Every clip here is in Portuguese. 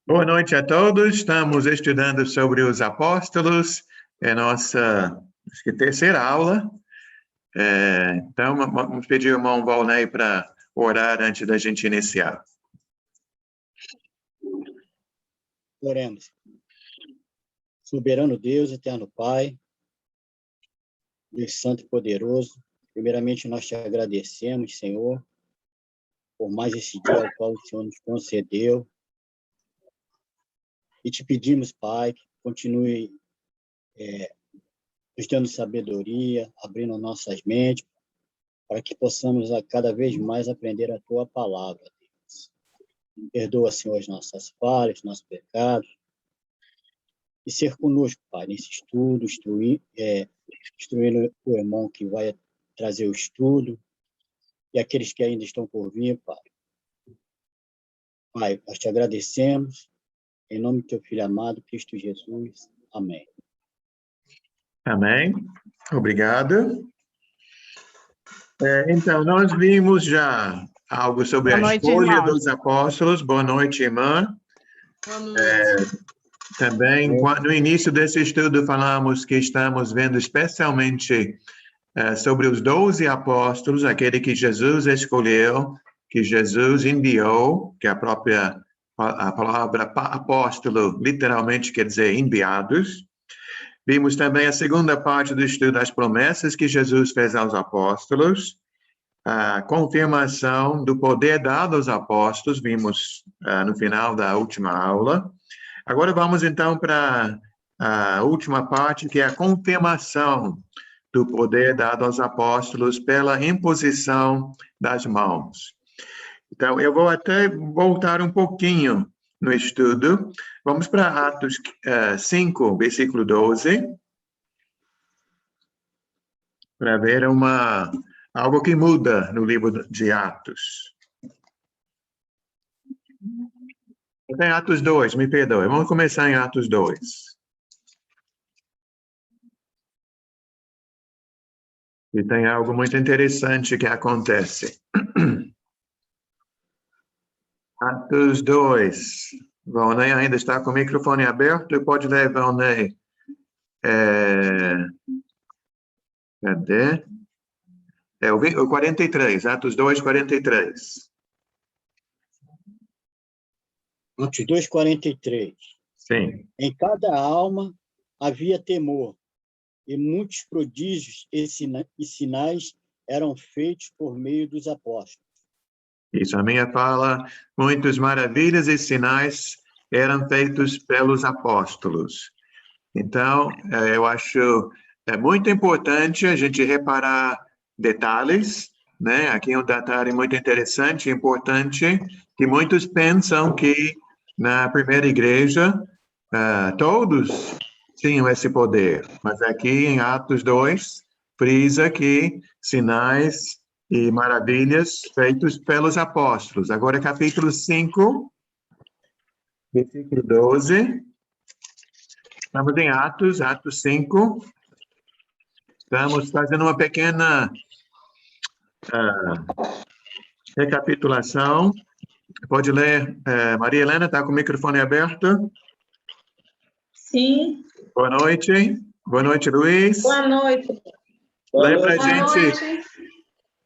Boa noite a todos. Estamos estudando sobre os apóstolos. É nossa, acho que terceira aula. Então, vamos pedir ao irmão Valnei para orar antes da gente iniciar. Oremos. Soberano Deus, eterno Pai, Deus Santo e Poderoso, primeiramente nós te agradecemos, Senhor, por mais esse dia ao qual o Senhor nos concedeu. E te pedimos, Pai, que continue nos dando sabedoria, abrindo nossas mentes, para que possamos a cada vez mais aprender a Tua palavra, Deus. Perdoa, Senhor, as nossas falhas, nossos pecados, e ser conosco, Pai, nesse estudo, instruindo o irmão que vai trazer o estudo, e aqueles que ainda estão por vir, Pai. Pai, nós te agradecemos, em nome do teu Filho amado, Cristo Jesus. Amém. Amém. Obrigado. Então, nós vimos já algo sobre a escolha dos apóstolos. Boa noite, irmã. Boa noite. Também, no início desse estudo, falamos que estamos vendo especialmente sobre os 12 apóstolos, aquele que Jesus escolheu, que Jesus enviou, que a palavra apóstolo literalmente quer dizer enviados. Vimos também a segunda parte do estudo das promessas que Jesus fez aos apóstolos, a confirmação do poder dado aos apóstolos, vimos no final da última aula. Agora vamos então para a última parte, que é a confirmação do poder dado aos apóstolos pela imposição das mãos. Então, eu vou até voltar um pouquinho no estudo. Vamos para Atos 5, versículo 12, para ver algo que muda no livro de Atos. Tem Atos 2, me perdoe. Vamos começar em Atos 2. E tem algo muito interessante que acontece. Atos 2. Valnei ainda está com o microfone aberto. Pode ler, Valnei. Cadê? O 43, Atos 2, 43. Atos 2, 43. Sim. Em cada alma havia temor, e muitos prodígios e sinais eram feitos por meio dos apóstolos. Isso, a minha fala, muitas maravilhas e sinais eram feitos pelos apóstolos. Então, eu acho muito importante a gente reparar detalhes, né? Aqui é um detalhe muito interessante e importante, que muitos pensam que na primeira igreja todos tinham esse poder, mas aqui em Atos 2, frisa que sinais e maravilhas feitos pelos apóstolos. Agora, capítulo 5, versículo 12. Estamos em Atos 5. Estamos fazendo uma pequena recapitulação. Pode ler, Maria Helena, está com o microfone aberto? Sim. Boa noite. Boa noite, Luiz. Boa noite. Lê para a gente noite.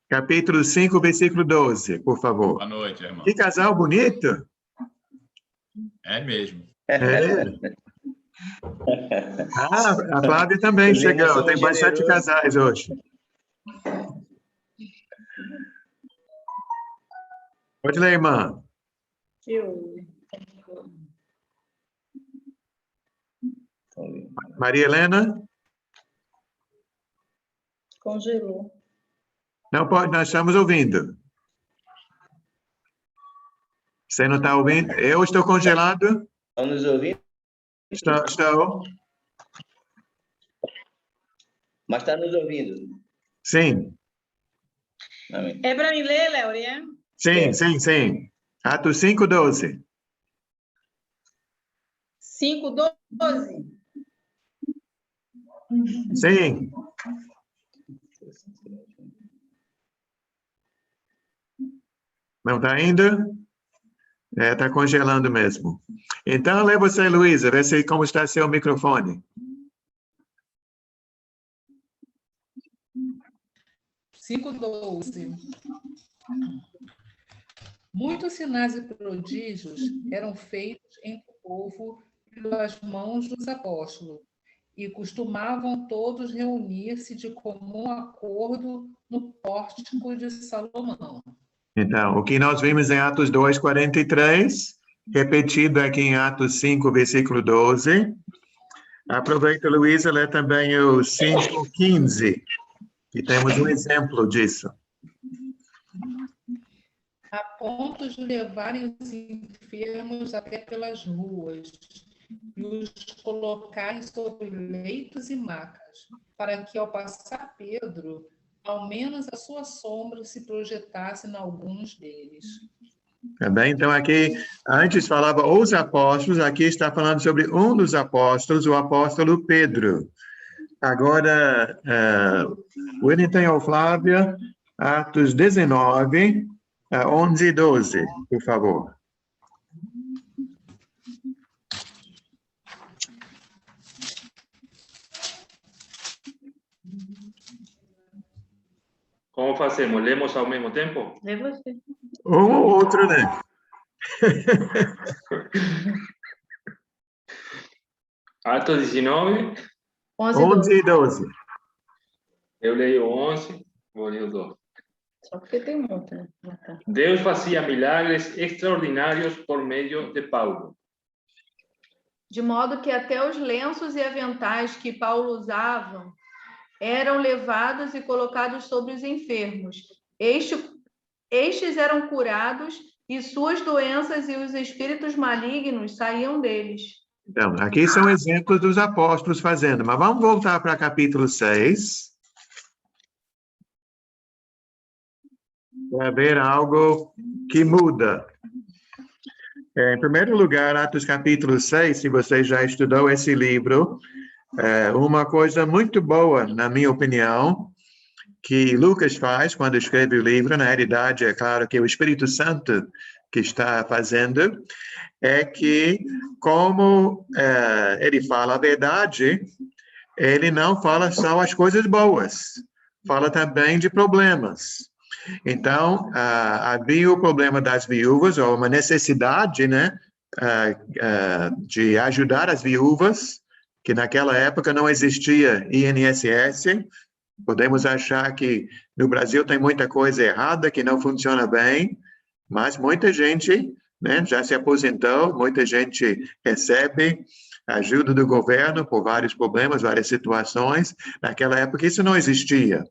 capítulo 5, versículo 12, por favor. Boa noite, irmão. Que casal bonito. É mesmo. A Flávia também chegou. Tem bastante casais hoje. Pode ler, irmã. Maria Helena? Congelou. Não pode, nós estamos ouvindo. Você não está ouvindo? Eu estou congelado? Estão nos ouvindo? Estou. Mas está nos ouvindo? Sim. Amém. É para mim ler, Léo, Sim. Atos 5, 12. 5, 12. Sim. Não está indo? Está congelando mesmo. Então, lê você, Luísa, vê se como está seu microfone. 5:12. Muitos sinais e prodígios eram feitos entre o povo pelas mãos dos apóstolos, e costumavam todos reunir-se de comum acordo no pórtico de Salomão. Então, o que nós vimos em Atos 2:43, repetido aqui em Atos 5, versículo 12. Aproveita, Luísa, lê também o 5:15, que temos um exemplo disso. A ponto de levarem os enfermos até pelas ruas e os colocarem sobre leitos e macas, para que, ao passar Pedro, ao menos a sua sombra se projetasse em alguns deles. Tá bem? Então, aqui, antes falava os apóstolos, aqui está falando sobre um dos apóstolos, o apóstolo Pedro. Agora, Wellington ou Flávia, Atos 19, 11 e 12, por favor. Como fazemos? Lemos ao mesmo tempo? Lê você. Um ou outro, né? Atos 19, 11 e 12. eu leio 11, vou ler o 12. Só porque tem um outro, né? Ah, tá. Deus fazia milagres extraordinários por meio de Paulo. De modo que até os lenços e aventais que Paulo usava eram levados e colocados sobre os enfermos. Estes eram curados e suas doenças e os espíritos malignos saíam deles. Então, aqui são exemplos dos apóstolos fazendo, mas vamos voltar para capítulo 6. Para ver algo que muda. Em primeiro lugar, Atos capítulo 6, se você já estudou esse livro, uma coisa muito boa, na minha opinião, que Lucas faz quando escreve o livro, na realidade, é claro que é o Espírito Santo que está fazendo, é que, como ele fala a verdade, ele não fala só as coisas boas, fala também de problemas. Então, havia o problema das viúvas, ou uma necessidade, né, de ajudar as viúvas, que naquela época não existia INSS. Podemos achar que no Brasil tem muita coisa errada, que não funciona bem, mas muita gente, né, já se aposentou, muita gente recebe ajuda do governo por vários problemas, várias situações. Naquela época isso não existia.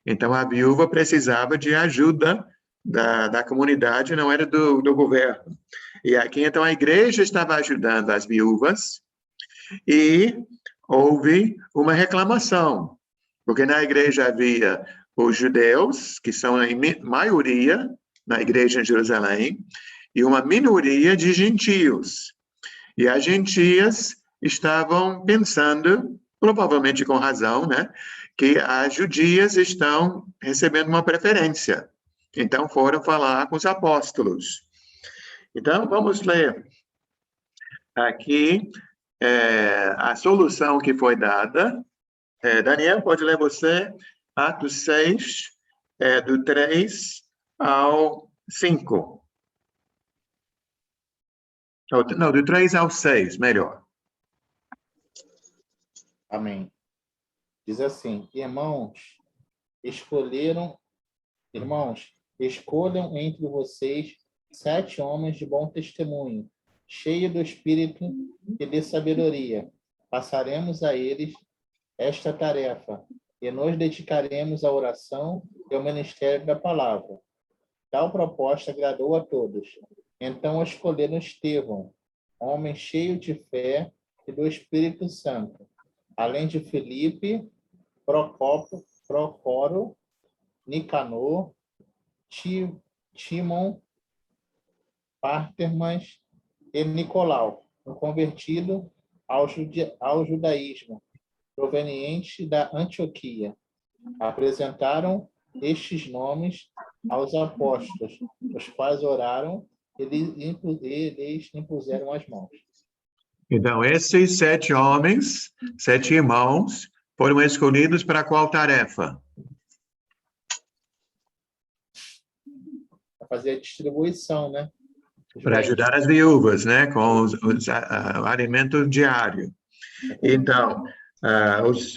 Então, a viúva precisava de ajuda da comunidade, não era do governo. E aqui, então, a igreja estava ajudando as viúvas e houve uma reclamação, porque na igreja havia os judeus, que são a maioria na igreja em Jerusalém, e uma minoria de gentios. E as gentias estavam pensando, provavelmente com razão, né, que as judias estão recebendo uma preferência. Então, foram falar com os apóstolos. Então, vamos ler aqui a solução que foi dada. Daniel, pode ler você? Atos 6, do 3 ao 5. Não, do 3 ao 6, melhor. Amém. Diz assim: irmãos, escolham entre vocês 7 homens de bom testemunho, cheios do Espírito e de sabedoria. Passaremos a eles esta tarefa e nos dedicaremos à oração e ao ministério da palavra. Tal proposta agradou a todos. Então escolheram Estevão, homem cheio de fé e do Espírito Santo, além de Filipe, Procoro, Nicanor, Timon, Pártermas e Nicolau, um convertido ao judaísmo, proveniente da Antioquia. Apresentaram estes nomes aos apóstolos, os quais oraram eles impuseram as mãos. Então, esses 7 homens, 7 irmãos, foram escolhidos para qual tarefa? Para fazer a distribuição, né? Para ajudar as viúvas, né? Com o alimento diário. Então,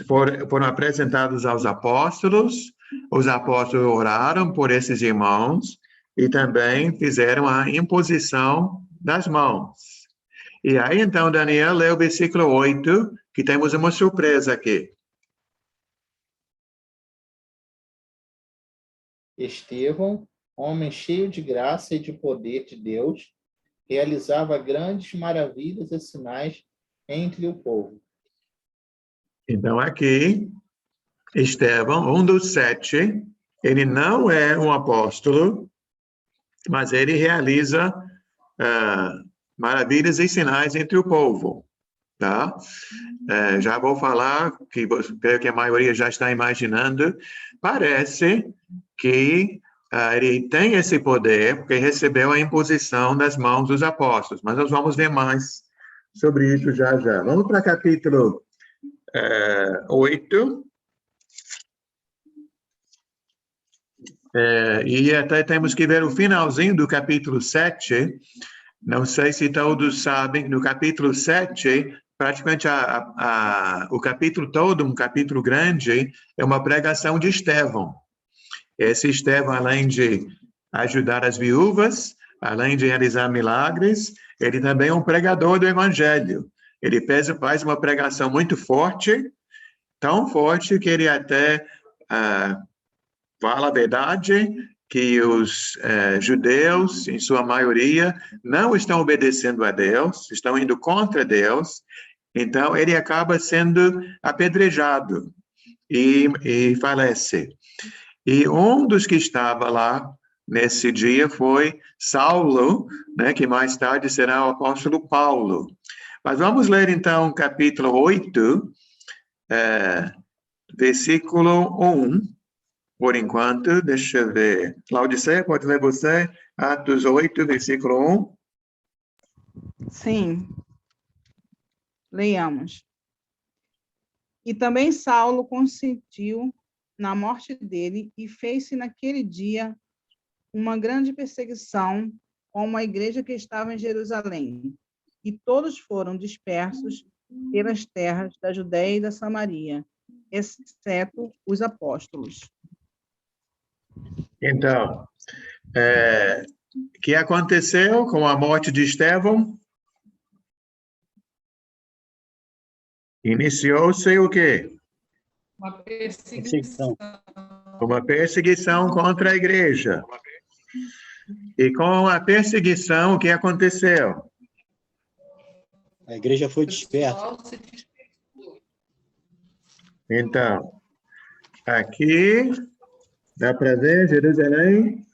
foram apresentados aos apóstolos, os apóstolos oraram por esses irmãos e também fizeram a imposição das mãos. E aí, então, Daniel, lê o versículo 8, que temos uma surpresa aqui. Estevão, homem cheio de graça e de poder de Deus, realizava grandes maravilhas e sinais entre o povo. Então, aqui, Estevão, um dos 7, ele não é um apóstolo, mas ele realiza maravilhas e sinais entre o povo, tá? Já vou falar, que creio que a maioria já está imaginando, parece que ele tem esse poder, porque recebeu a imposição das mãos dos apóstolos, mas nós vamos ver mais sobre isso já já. Vamos para capítulo 8. E até temos que ver o finalzinho do capítulo 7. Não sei se todos sabem, no capítulo 7, praticamente o capítulo todo, um capítulo grande, é uma pregação de Estevão. Esse Estevão, além de ajudar as viúvas, além de realizar milagres, ele também é um pregador do evangelho. Ele faz uma pregação muito forte, tão forte que ele até fala a verdade, que os judeus, em sua maioria, não estão obedecendo a Deus, estão indo contra Deus, então ele acaba sendo apedrejado e falece. E um dos que estava lá nesse dia foi Saulo, né, que mais tarde será o apóstolo Paulo. Mas vamos ler então capítulo 8, versículo 1. Por enquanto, deixa eu ver. Laodiceia, pode ler você? Atos 8, versículo 1. Sim. Leiamos. E também Saulo consentiu na morte dele e fez-se naquele dia uma grande perseguição com a igreja que estava em Jerusalém. E todos foram dispersos pelas terras da Judéia e da Samaria, exceto os apóstolos. Então, o que aconteceu com a morte de Estevão? Iniciou-se o quê? Uma perseguição. Uma perseguição contra a igreja. E com a perseguição, o que aconteceu? A igreja foi dispersa. Então, aqui, dá para ver Jerusalém.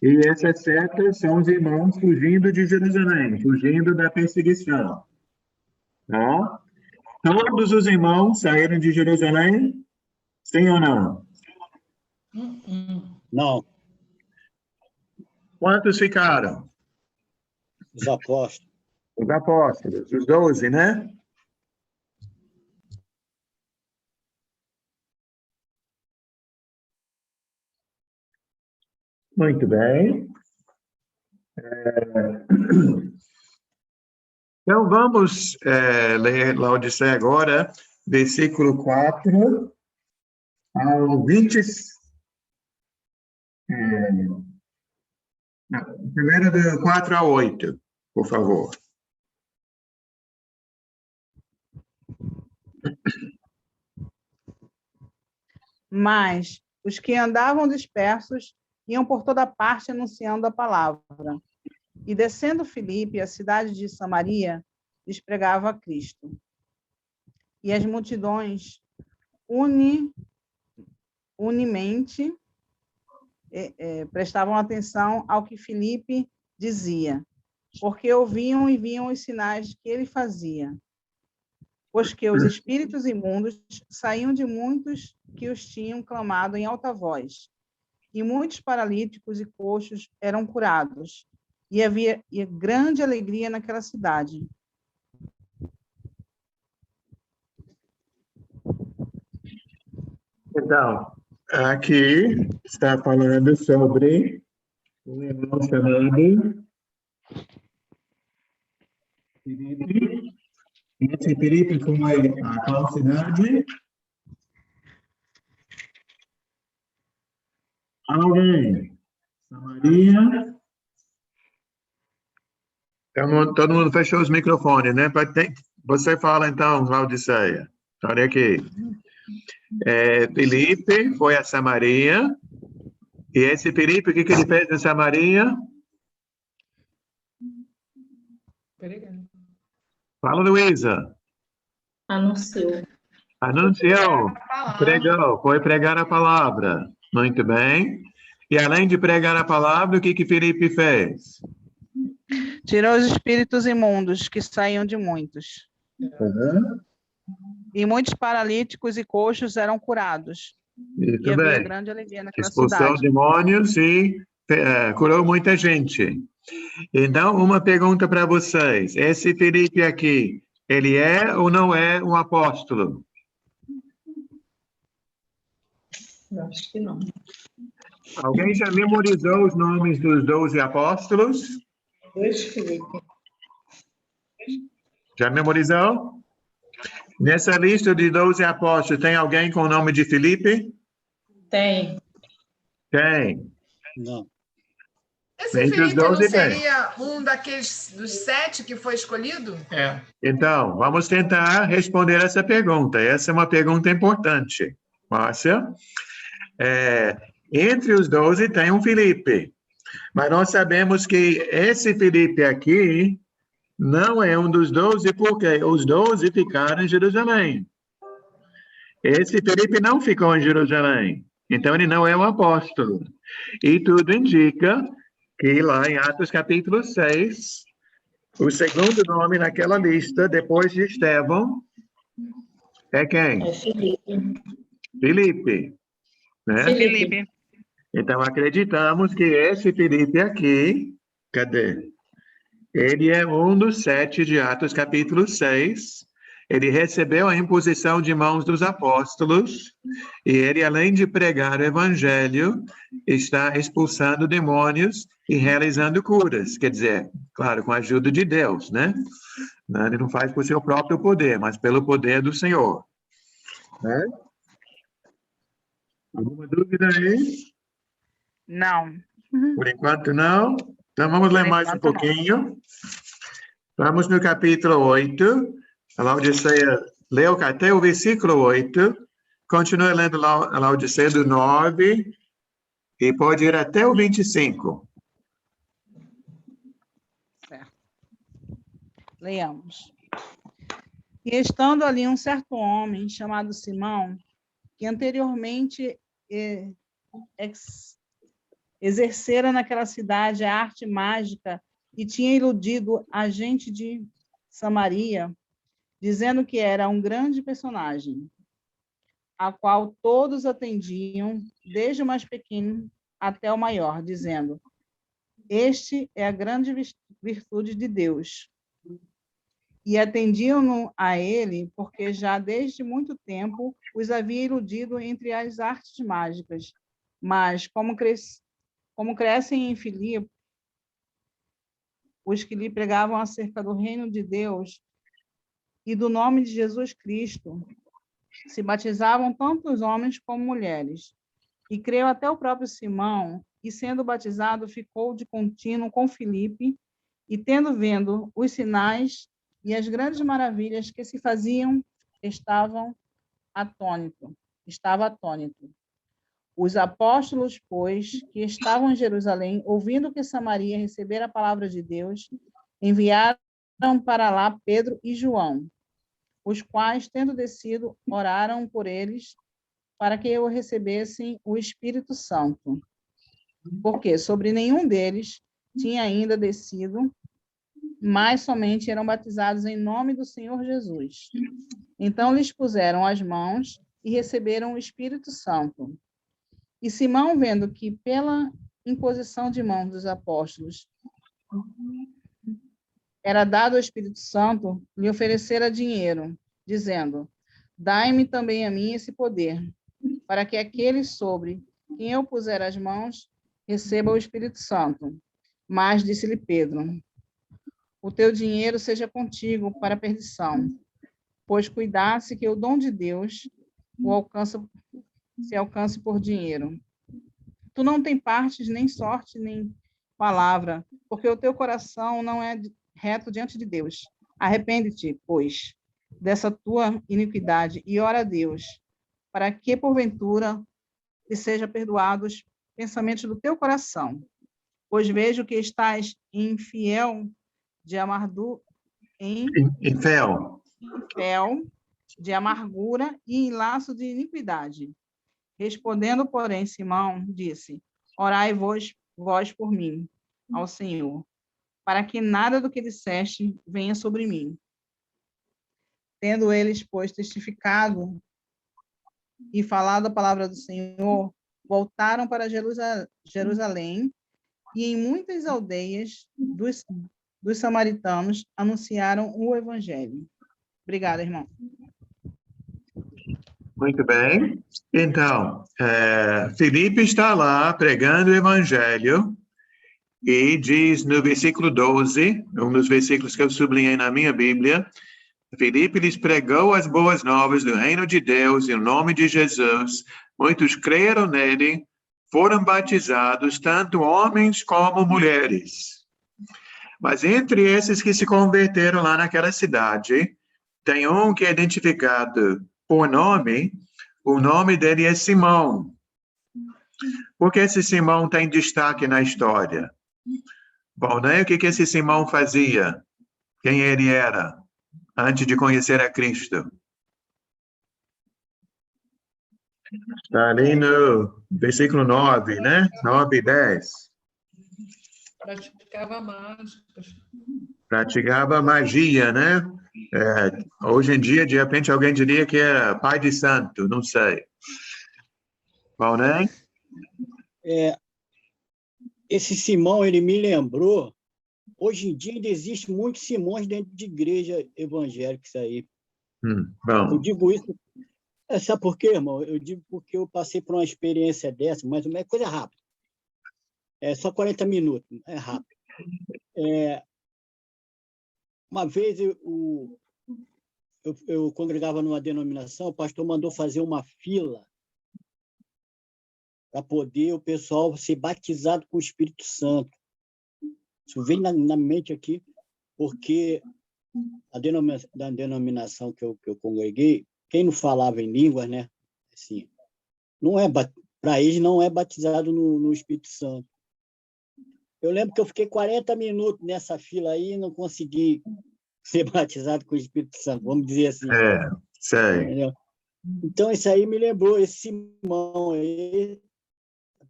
E essas setas são os irmãos fugindo de Jerusalém, fugindo da perseguição. Tá? Todos os irmãos saíram de Jerusalém? Sim ou não? Não. Quantos ficaram? Os apóstolos. Os apóstolos, os 12, né? Muito bem. Então, vamos ler Laodiceia agora, versículo 4 ao 20. Primeiro, do 4 a 8, por favor. Mas os que andavam dispersos iam por toda parte anunciando a palavra. E descendo Filipe, a cidade de Samaria, lhes pregava a Cristo. E as multidões unimente prestavam atenção ao que Filipe dizia, porque ouviam e viam os sinais que ele fazia. Pois que os espíritos imundos saíam de muitos que os tinham clamado em alta voz, e muitos paralíticos e coxos eram curados, e havia grande alegria naquela cidade. Então, aqui está falando sobre um irmão chamado Filipe. Esse Filipe foi a qual cidade? Alguém? Samaria. Então, todo mundo fechou os microfones, né? Você fala então, Laodiceia. Olha aqui. Filipe foi a Samaria. E esse Filipe, o que ele fez em Samaria? Fala, Luísa. Anunciou. Anunciou. Pregou. Foi pregar a palavra. Muito bem. E além de pregar a palavra, o que Filipe fez? Tirou os espíritos imundos que saíam de muitos. Uhum. E muitos paralíticos e coxos eram curados. Muito e havia bem. grande alegria naquela Expulsou cidade. demônios e curou muita gente. Então, uma pergunta para vocês. Esse Filipe aqui, ele é ou não é um apóstolo? Eu acho que não. Alguém já memorizou os nomes dos 12 apóstolos? 2 Filipe. Já memorizou? Nessa lista de 12 apóstolos, tem alguém com o nome de Filipe? Tem. Tem. Não. Esse Entre os Filipe não 12 tem. seria um daqueles dos 7 que foi escolhido? É. Então, vamos tentar responder essa pergunta. Essa é uma pergunta importante. Márcia? Entre os 12 tem um Filipe. Mas nós sabemos que esse Filipe aqui não é um dos 12, porque os 12 ficaram em Jerusalém. Esse Filipe não ficou em Jerusalém. Então, ele não é um apóstolo. E tudo indica que lá em Atos capítulo 6, o segundo nome naquela lista, depois de Estevão, é quem? É Filipe. Filipe. Né? Filipe. Então, acreditamos que esse Filipe aqui, cadê? Ele é um dos 7 de Atos capítulo 6. Ele recebeu a imposição de mãos dos apóstolos e ele, além de pregar o evangelho, está expulsando demônios e realizando curas. Quer dizer, claro, com a ajuda de Deus, né? Ele não faz por seu próprio poder, mas pelo poder do Senhor. Né? Alguma dúvida aí? Não. Por enquanto, não. Então, vamos ler mais um pouquinho. Vamos no capítulo 8. A Laodiceia leu até o versículo 8. Continue lendo a Laodiceia do 9 e pode ir até o 25. Certo. Leamos. E estando ali um certo homem chamado Simão, que anteriormente exercera naquela cidade a arte mágica e tinha iludido a gente de Samaria, dizendo que era um grande personagem, a qual todos atendiam, desde o mais pequeno até o maior, dizendo: este é a grande virtude de Deus. E atendiam a ele, porque já desde muito tempo os havia iludido entre as artes mágicas. Mas, como crescem em Filipe, os que lhe pregavam acerca do reino de Deus e do nome de Jesus Cristo, se batizavam tanto os homens como mulheres. E creu até o próprio Simão, e sendo batizado, ficou de contínuo com Filipe, e tendo vendo os sinais e as grandes maravilhas que se faziam, estava atônito. Os apóstolos, pois, que estavam em Jerusalém, ouvindo que Samaria recebera a palavra de Deus, enviaram para lá Pedro e João, os quais, tendo descido, oraram por eles, para que eu recebessem o Espírito Santo. Porque sobre nenhum deles tinha ainda descido, mas somente eram batizados em nome do Senhor Jesus. Então lhes puseram as mãos e receberam o Espírito Santo. E Simão, vendo que pela imposição de mãos dos apóstolos era dado ao Espírito Santo, lhe oferecera dinheiro, dizendo: dai-me também a mim esse poder, para que aquele sobre quem eu puser as mãos receba o Espírito Santo. Mas disse-lhe Pedro: o teu dinheiro seja contigo para a perdição, pois cuidasse que o dom de Deus se alcance por dinheiro. Tu não tem partes, nem sorte, nem palavra, porque o teu coração não é reto diante de Deus. Arrepende-te, pois, dessa tua iniquidade e ora a Deus, para que, porventura, te seja perdoados os pensamentos do teu coração. Pois vejo que estás infiel de amargura, Infiel. de amargura e em laço de iniquidade. Respondendo, porém, Simão disse: orai vós por mim ao Senhor, para que nada do que disseste venha sobre mim. Tendo eles, pois, testificado e falado a palavra do Senhor, voltaram para Jerusalém e em muitas aldeias dos samaritanos anunciaram o evangelho. Obrigada, irmão. Muito bem. Então, Filipe está lá pregando o evangelho e diz no versículo 12, um dos versículos que eu sublinhei na minha Bíblia, Filipe lhes pregou as boas novas do reino de Deus em nome de Jesus. Muitos creram nele, foram batizados, tanto homens como mulheres. Mas entre esses que se converteram lá naquela cidade, tem um que é identificado por nome, o nome dele é Simão. Por que esse Simão tem destaque na história? Bom, né? O que esse Simão fazia? Quem ele era antes de conhecer a Cristo? Está ali no versículo 9, né? 9 e 10. Praticava mágicas. Praticava magia, né? Hoje em dia, de repente, alguém diria que é pai de santo, não sei. Bom, né? Esse Simão, ele me lembrou, hoje em dia ainda existe muitos Simões dentro de igreja evangélica, isso aí. Bom. Eu digo isso, sabe por quê, irmão? Eu digo porque eu passei por uma experiência dessa, mas é coisa rápida. É só 40 minutos, é rápido. Uma vez eu congregava numa denominação, o pastor mandou fazer uma fila para poder o pessoal ser batizado com o Espírito Santo. Isso vem na mente aqui, porque a denominação que eu congreguei, quem não falava em línguas, né? Assim, para eles não é batizado no Espírito Santo. Eu lembro que eu fiquei 40 minutos nessa fila aí e não consegui ser batizado com o Espírito Santo, vamos dizer assim. Sei. Entendeu? Então, isso aí me lembrou, esse Simão aí.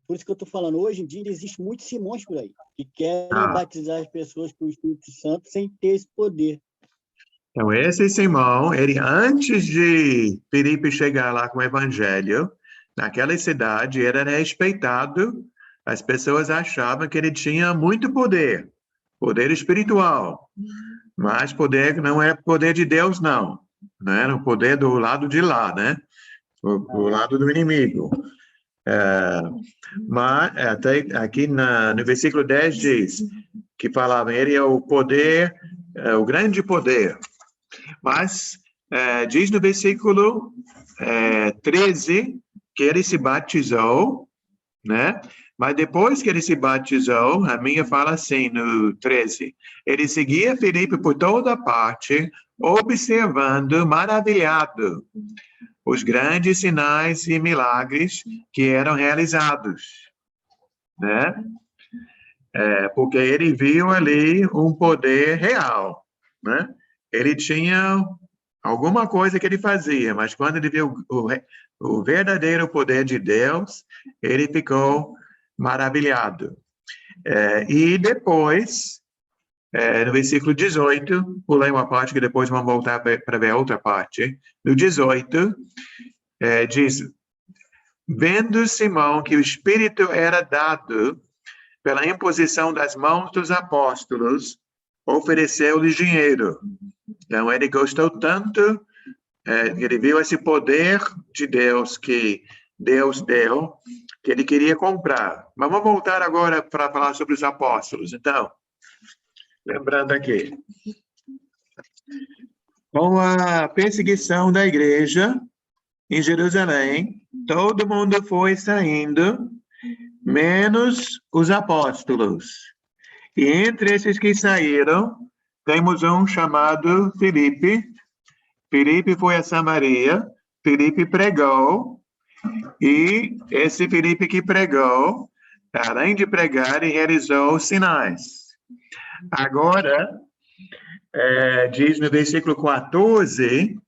Por isso que eu estou falando, hoje em dia existem muitos Simões por aí, que querem batizar as pessoas com o Espírito Santo sem ter esse poder. Então, esse Simão, ele antes de Filipe chegar lá com o evangelho, naquela cidade, ele era respeitado. As pessoas achavam que ele tinha muito poder espiritual, mas poder não é poder de Deus, não. Era o poder do lado de lá, né? Do lado do inimigo. Mas até aqui no versículo 10 diz que falava, ele é o poder, o grande poder. Mas diz no versículo 13 que ele se batizou, né? Mas depois que ele se batizou, a minha fala assim, no 13, ele seguia Filipe por toda parte, observando, maravilhado, os grandes sinais e milagres que eram realizados, né? Porque ele viu ali um poder real, né? Ele tinha alguma coisa que ele fazia, mas quando ele viu o verdadeiro poder de Deus, ele ficou maravilhado. E depois, no versículo 18, pulei uma parte que depois vamos voltar para ver a outra parte. No 18, diz, vendo Simão que o Espírito era dado pela imposição das mãos dos apóstolos, ofereceu-lhes dinheiro. Então, ele gostou tanto, ele viu esse poder de Deus que Deus deu, que ele queria comprar. Mas vamos voltar agora para falar sobre os apóstolos. Então, lembrando aqui, com a perseguição da igreja em Jerusalém, todo mundo foi saindo, menos os apóstolos. E entre esses que saíram, temos um chamado Filipe. Filipe foi a Samaria, Filipe pregou, e esse Filipe que pregou, além de pregar, ele realizou sinais. Agora, diz no versículo 14,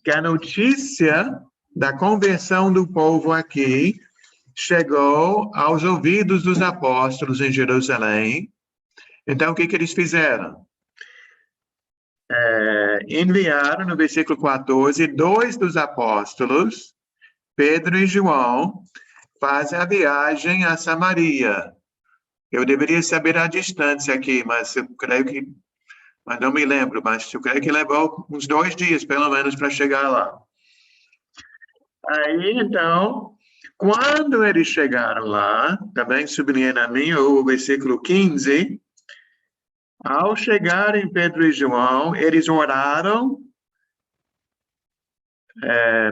que a notícia da conversão do povo aqui chegou aos ouvidos dos apóstolos em Jerusalém. Então, o que eles fizeram? Enviaram, no versículo 14, 2 dos apóstolos, Pedro e João, fazem a viagem a Samaria. Eu deveria saber a distância aqui, mas eu creio que... Mas não me lembro, mas eu creio que levou uns 2 dias, pelo menos, para chegar lá. Aí, então, quando eles chegaram lá, também sublinhei na minha, o versículo 15, ao chegarem Pedro e João, eles oraram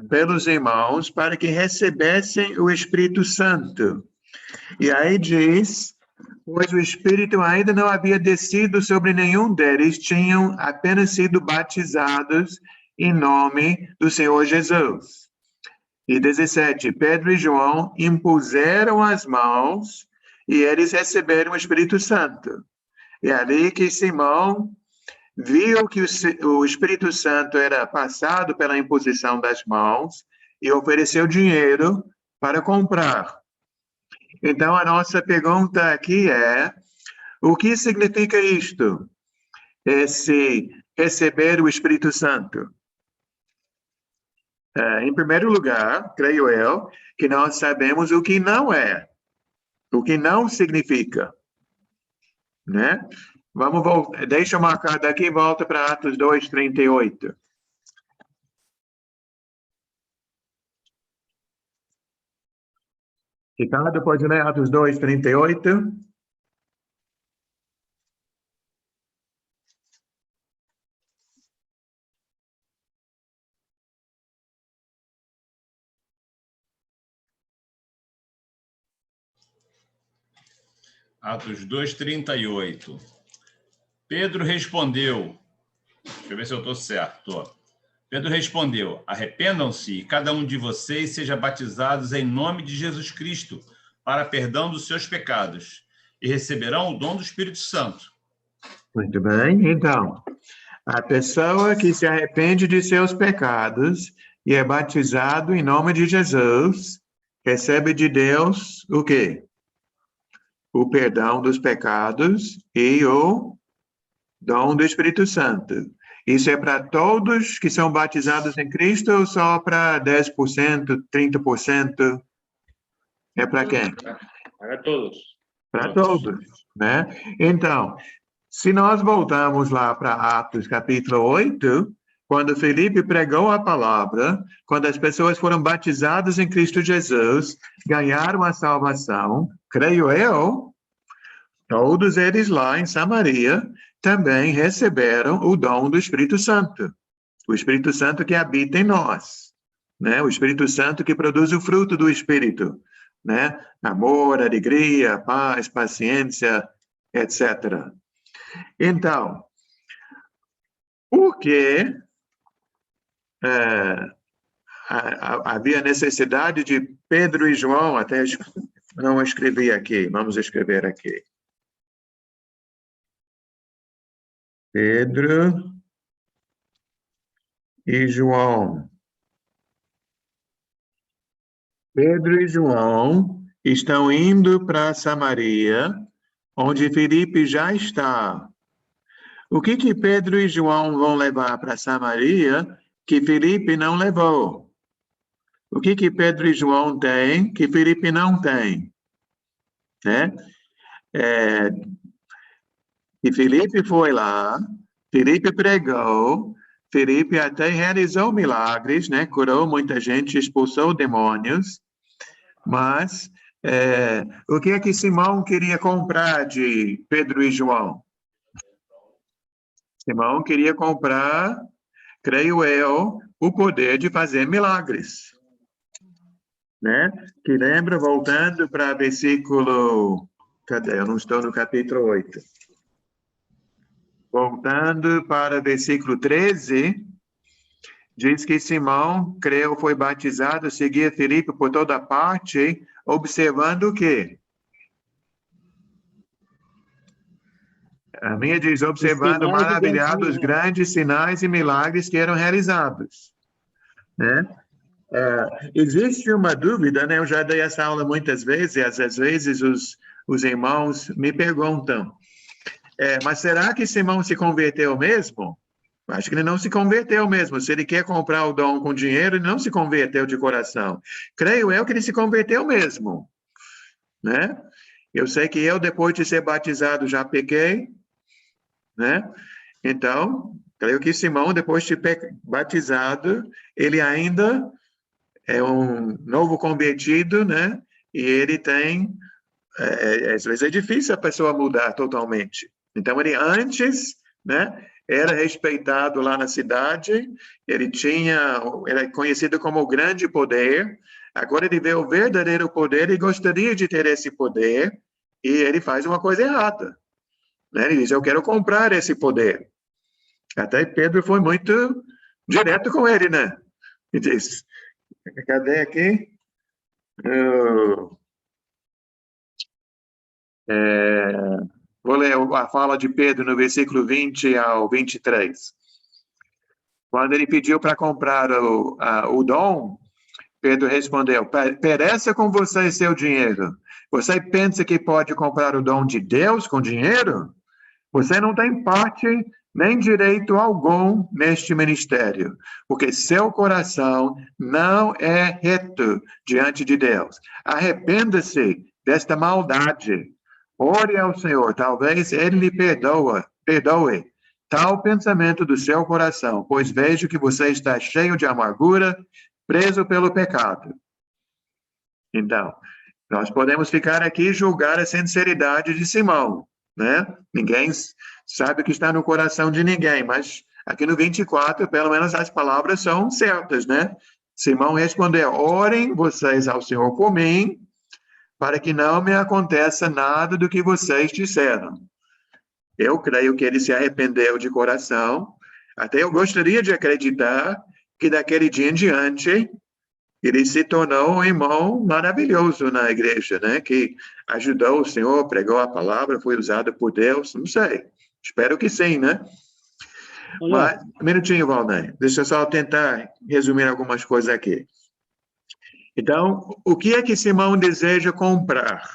pelos irmãos para que recebessem o Espírito Santo. E aí diz, pois o Espírito ainda não havia descido sobre nenhum deles, tinham apenas sido batizados em nome do Senhor Jesus. E 17, Pedro e João impuseram as mãos e eles receberam o Espírito Santo. E ali que Simão viu que o Espírito Santo era passado pela imposição das mãos e ofereceu dinheiro para comprar. Então, a nossa pergunta aqui é, o que significa isto? Esse receber o Espírito Santo? Em primeiro lugar, creio eu, que nós sabemos o que não é, o que não significa, né? Vamos voltar, deixa eu marcar daqui e volta para Atos 2:38. Ricardo, pode ler Atos 2:38? Atos 2:38. Pedro respondeu, deixa eu ver se eu estou certo. Pedro respondeu, arrependam-se e cada um de vocês seja batizados em nome de Jesus Cristo para perdão dos seus pecados e receberão o dom do Espírito Santo. Muito bem, então, a pessoa que se arrepende de seus pecados e é batizado em nome de Jesus, recebe de Deus o quê? O perdão dos pecados e o dom do Espírito Santo. Isso é para todos que são batizados em Cristo ou só para 10%, 30%? É para quem? Para todos. Para todos, né? Então, se nós voltarmos lá para Atos capítulo 8, quando Filipe pregou a palavra, quando as pessoas foram batizadas em Cristo Jesus, ganharam a salvação, creio eu, todos eles lá em Samaria também receberam o dom do Espírito Santo. O Espírito Santo que habita em nós, né? O Espírito Santo que produz o fruto do Espírito, né? Amor, alegria, paz, paciência, etc. Então, por que havia necessidade de Pedro e João, até não escrevi aqui, vamos escrever aqui. Pedro e João. Pedro e João estão indo para Samaria, onde Filipe já está. O que Pedro e João vão levar para Samaria que Filipe não levou? O que Pedro e João têm que Filipe não tem? Né? E Filipe foi lá, Filipe pregou, Filipe até realizou milagres, né? Curou muita gente, expulsou demônios, mas o que é que Simão queria comprar de Pedro e João? Simão queria comprar, creio eu, o poder de fazer milagres, né? Que lembra, voltando para versículo... Cadê? Eu não estou no capítulo 8. Voltando para o versículo 13, diz que Simão, creio, foi batizado, seguia Filipe por toda parte, observando o quê? A minha diz, observando maravilhado os grandes sinais e milagres que eram realizados, né? Existe uma dúvida, né? Eu já dei essa aula muitas vezes, e às vezes os irmãos me perguntam, mas será que Simão se converteu mesmo? Acho que ele não se converteu mesmo. Se ele quer comprar o dom com dinheiro, ele não se converteu de coração. Creio eu que ele se converteu mesmo, né? Eu sei que eu, depois de ser batizado, já pequei, né? Então, creio que Simão, depois de ser batizado, ele ainda é um novo convertido, né? E ele tem... às vezes é difícil a pessoa mudar totalmente. Então, ele antes, né, era respeitado lá na cidade, era conhecido como o grande poder, agora ele vê o verdadeiro poder e gostaria de ter esse poder, e ele faz uma coisa errada, né? Ele diz, eu quero comprar esse poder. Até Pedro foi muito direto com ele, né? E diz, cadê aqui? Vou ler a fala de Pedro no versículo 20 ao 23. Quando ele pediu para comprar o dom, Pedro respondeu, pereça com você seu dinheiro. Você pensa que pode comprar o dom de Deus com dinheiro? Você não tem parte nem direito algum neste ministério, porque seu coração não é reto diante de Deus. Arrependa-se desta maldade. Ore ao Senhor, talvez Ele lhe perdoe tal pensamento do seu coração, pois vejo que você está cheio de amargura, preso pelo pecado. Então, nós podemos ficar aqui e julgar a sinceridade de Simão, né? Ninguém sabe o que está no coração de ninguém, mas aqui no 24, pelo menos as palavras são certas, né? Simão respondeu, orem vocês ao Senhor por mim, para que não me aconteça nada do que vocês disseram. Eu creio que ele se arrependeu de coração. Até eu gostaria de acreditar que daquele dia em diante ele se tornou um irmão maravilhoso na igreja, né? Que ajudou o Senhor, pregou a palavra, foi usado por Deus, não sei. Espero que sim, né? Mas, um minutinho, Valnei. Deixa eu só tentar resumir algumas coisas aqui. Então, o que é que Simão deseja comprar?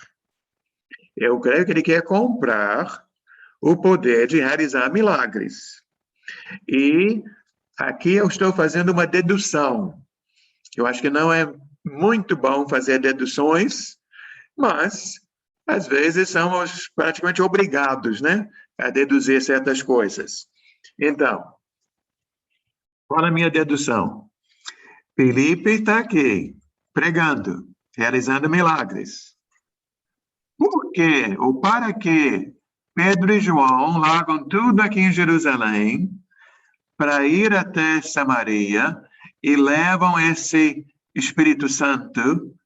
Eu creio que ele quer comprar o poder de realizar milagres. E aqui eu estou fazendo uma dedução. Eu acho que não é muito bom fazer deduções, mas às vezes somos praticamente obrigados, né, a deduzir certas coisas. Então, qual é a minha dedução? Filipe está aqui, pregando, realizando milagres. Por quê ou para que Pedro e João largam tudo aqui em Jerusalém para ir até Samaria e levam esse Espírito Santo?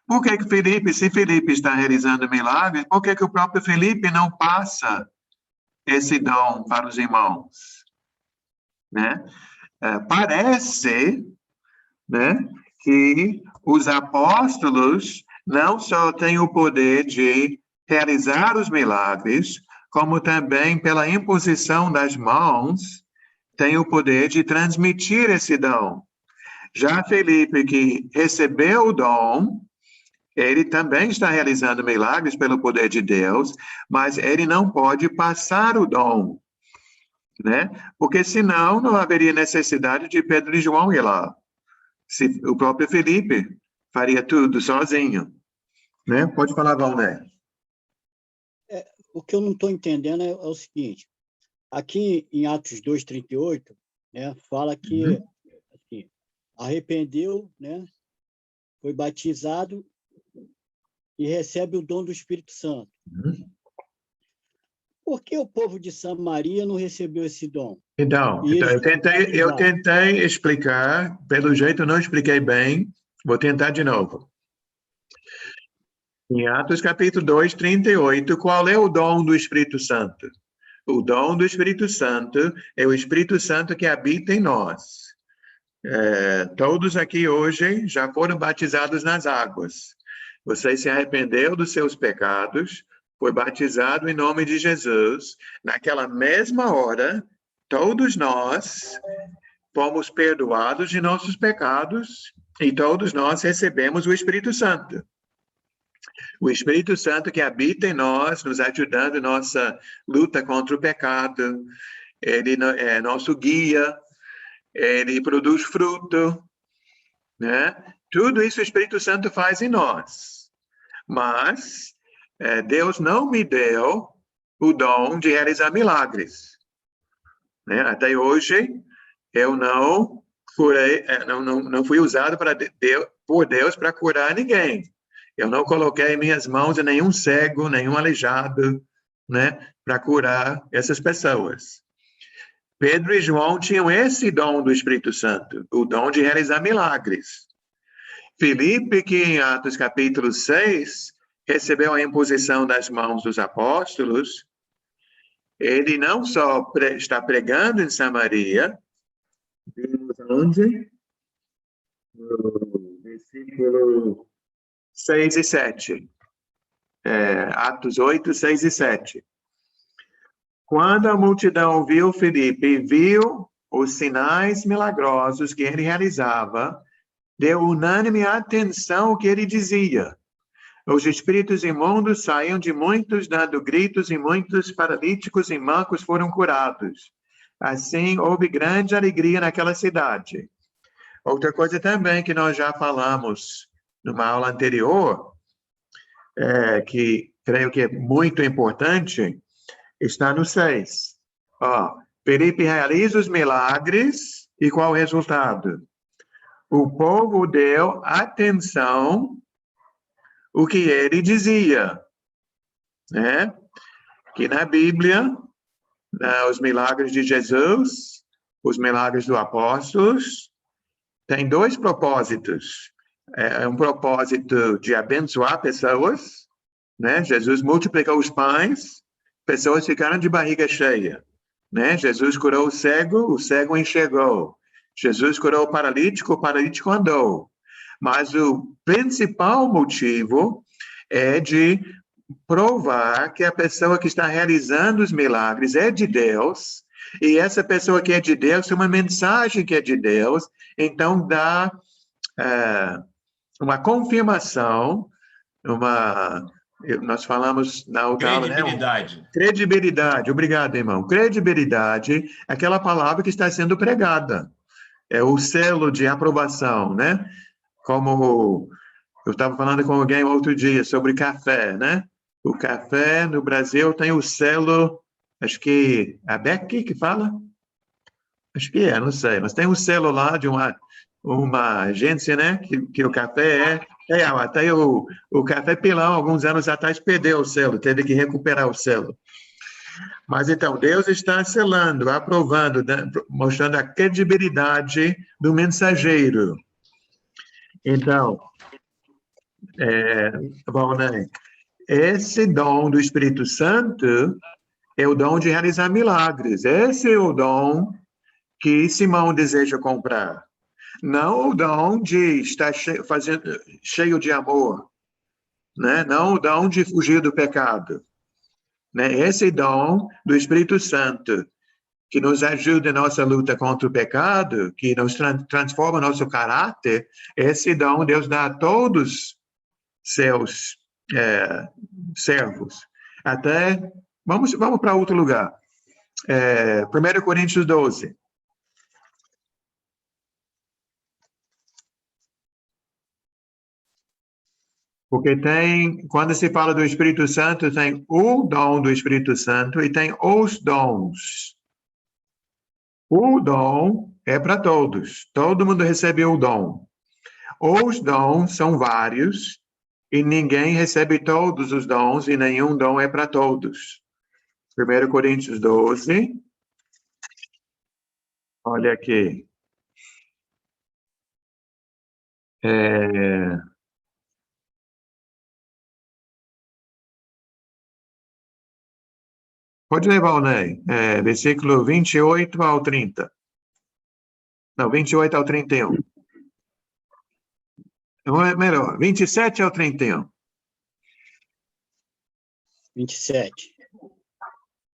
Por que Filipe, se Filipe está realizando milagres, por que o próprio Filipe não passa esse dom para os irmãos? Né? Parece, né, que os apóstolos não só têm o poder de realizar os milagres, como também, pela imposição das mãos, têm o poder de transmitir esse dom. Já Filipe, que recebeu o dom, ele também está realizando milagres pelo poder de Deus, mas ele não pode passar o dom, né? Porque senão não haveria necessidade de Pedro e João ir lá. Se o próprio Filipe faria tudo sozinho, né? Pode falar, Valné. o que eu não estou entendendo é o seguinte. Aqui em Atos 2:38, né, fala que assim, arrependeu, né, foi batizado e recebe o dom do Espírito Santo. Por que o povo de Samaria não recebeu esse dom? Então, E eles eu tentei explicar, pelo jeito eu não expliquei bem, vou tentar de novo. Em Atos capítulo 2:38, qual é o dom do Espírito Santo? O dom do Espírito Santo é o Espírito Santo que habita em nós. Todos aqui hoje já foram batizados nas águas. Você se arrependeu dos seus pecados, foi batizado em nome de Jesus. Naquela mesma hora, todos nós fomos perdoados de nossos pecados e todos nós recebemos o Espírito Santo. O Espírito Santo que habita em nós, nos ajudando em nossa luta contra o pecado. Ele é nosso guia, ele produz fruto, né? Tudo isso o Espírito Santo faz em nós. Mas Deus não me deu o dom de realizar milagres, né? Até hoje, eu não fui usado por Deus para curar ninguém. Eu não coloquei minhas mãos em nenhum cego, nenhum aleijado, né, para curar essas pessoas. Pedro e João tinham esse dom do Espírito Santo, o dom de realizar milagres. Filipe, que em Atos capítulo 6, recebeu a imposição das mãos dos apóstolos, ele não só está pregando em Samaria, onde? No versículo 6 e 7. Atos 8, 6 e 7. Quando a multidão viu Filipe e viu os sinais milagrosos que ele realizava, deu unânime atenção ao que ele dizia. Os espíritos imundos saíam de muitos, dando gritos, e muitos paralíticos e mancos foram curados. Assim, houve grande alegria naquela cidade. Outra coisa também que nós já falamos numa aula anterior, que creio que é muito importante, está no 6. Filipe realiza os milagres, e qual o resultado? O povo deu atenção ao que ele dizia, né? Que na Bíblia, os milagres de Jesus, os milagres dos apóstolos, tem dois propósitos. Um propósito de abençoar pessoas, né? Jesus multiplicou os pães, pessoas ficaram de barriga cheia, né? Jesus curou o cego enxergou. Jesus curou o paralítico andou. Mas o principal motivo é de provar que a pessoa que está realizando os milagres é de Deus, e essa pessoa que é de Deus tem uma mensagem que é de Deus, então dá uma confirmação, nós falamos na outra aula, né? Credibilidade, obrigado, irmão. Credibilidade, aquela palavra que está sendo pregada. É o selo de aprovação, né? Como eu estava falando com alguém outro dia sobre café, né? O café no Brasil tem o selo, acho que a Beck que fala? Acho que não sei, mas tem um selo lá de uma agência, né? Que o café até o Café Pilão, alguns anos atrás, perdeu o selo, teve que recuperar o selo. Mas então, Deus está selando, aprovando, mostrando a credibilidade do mensageiro. Então, né? Esse dom do Espírito Santo é o dom de realizar milagres. Esse é o dom que Simão deseja comprar. Não o dom de estar cheio de amor, né? Não o dom de fugir do pecado. Né? Esse dom do Espírito Santo, que nos ajuda na nossa luta contra o pecado, que nos transforma nosso caráter, esse dom Deus dá a todos seus servos. Até, vamos para outro lugar. 1 Coríntios 12. Porque quando se fala do Espírito Santo, tem o dom do Espírito Santo e tem os dons. O dom é para todos. Todo mundo recebe o dom. Os dons são vários e ninguém recebe todos os dons e nenhum dom é para todos. 1 Coríntios 12. Olha aqui. Pode levar, Ney. Versículo 28 ao 30. Não, 28 ao 31. Melhor, 27 ao 31. 27.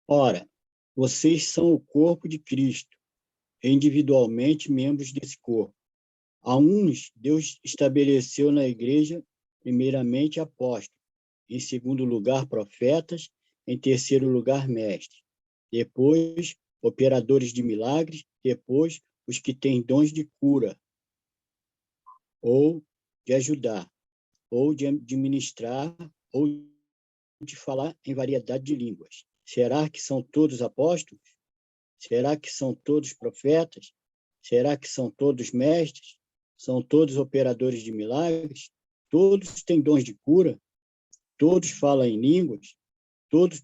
Ora, vocês são o corpo de Cristo, individualmente membros desse corpo. A uns, Deus estabeleceu na igreja, primeiramente apóstolos, em segundo lugar profetas, em terceiro lugar mestres, depois operadores de milagres, depois os que têm dons de cura, ou de ajudar, ou de administrar, ou de falar em variedade de línguas. Será que são todos apóstolos? Será que são todos profetas? Será que são todos mestres? São todos operadores de milagres? Todos têm dons de cura? Todos falam em línguas? Todos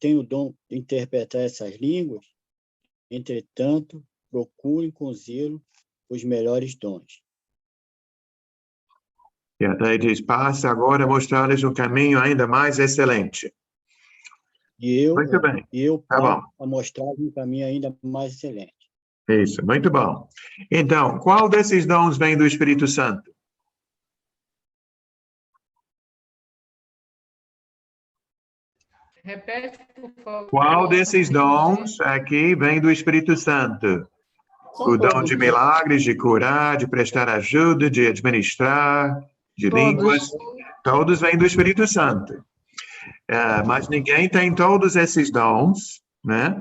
têm o dom de interpretar essas línguas? Entretanto, procurem com zelo os melhores dons. E até diz, passa agora a mostrar-lhes um caminho ainda mais excelente. Muito bem. E eu Tá bom. a mostrar um caminho ainda mais excelente. Isso, muito bom. Então, qual desses dons vem do Espírito Santo? Repete, por favor. Qual desses dons aqui vem do Espírito Santo? O dom de milagres, de curar, de prestar ajuda, de administrar, de línguas. Todos vêm do Espírito Santo. Mas ninguém tem todos esses dons, né?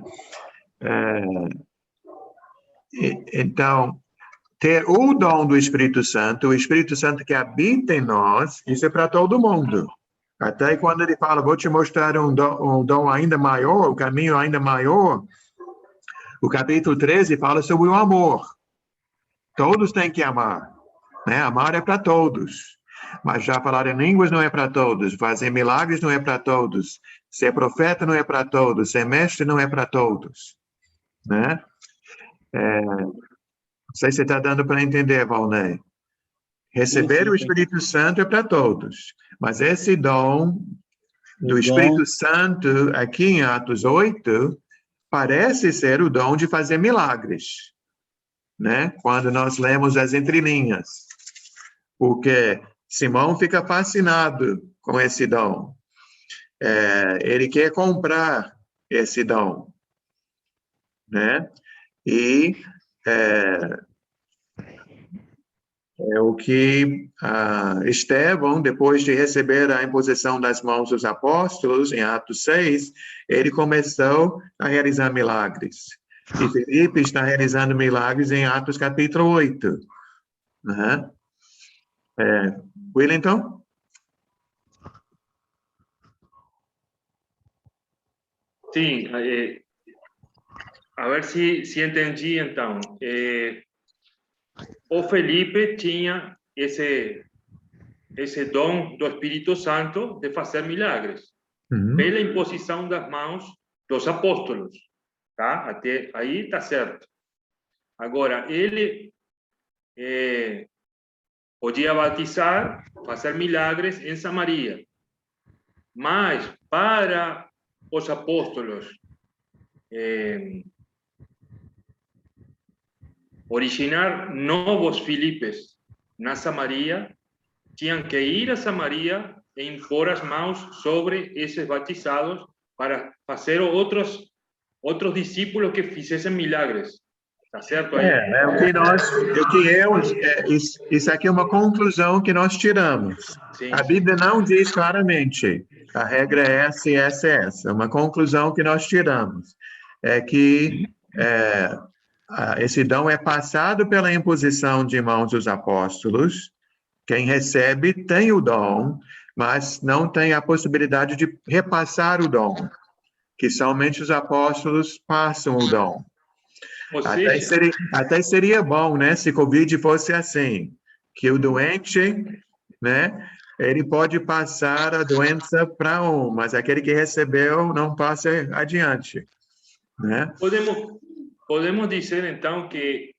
Então, ter o dom do Espírito Santo, o Espírito Santo que habita em nós, isso é para todo mundo. Até quando ele fala, vou te mostrar um dom ainda maior, um caminho ainda maior, o capítulo 13 fala sobre o amor. Todos têm que amar, né? Amar é para todos. Mas já falar em línguas não é para todos, fazer milagres não é para todos, ser profeta não é para todos, ser mestre não é para todos, né? Não sei se você está dando para entender, Valnei. Receber o Espírito Santo é para todos, mas esse dom do Espírito Santo, aqui em Atos 8, parece ser o dom de fazer milagres, né? Quando nós lemos as entrelinhas, porque Simão fica fascinado com esse dom. Ele quer comprar esse dom, né? E é o que Estevão, depois de receber a imposição das mãos dos apóstolos, em Atos 6, ele começou a realizar milagres. E Felipe está realizando milagres em Atos capítulo 8. Né? Willington? Sim, a ver se entendi, então. O Felipe tinha esse dom do Espírito Santo de fazer milagres, pela imposição das mãos dos apóstolos, tá? Até aí está certo. Agora, ele podia batizar, fazer milagres em Samaria, mas para os apóstolos originar novos Filipes na Samaria, tinham que ir a Samaria e impor as mãos sobre esses batizados para fazer outros discípulos que fizessem milagres. Tá certo aí? Isso aqui é uma conclusão que nós tiramos. Sim. A Bíblia não diz claramente, a regra é essa e essa é essa. Uma conclusão que nós tiramos é que esse dom é passado pela imposição de mãos dos apóstolos, Quem recebe tem o dom, mas não tem a possibilidade de repassar o dom, que somente os apóstolos passam o dom. Ou seja, Até seria bom, né, se Covid fosse assim, que o doente, né, ele pode passar a doença para mas aquele que recebeu não passa adiante, né? Podemos dizer, então, que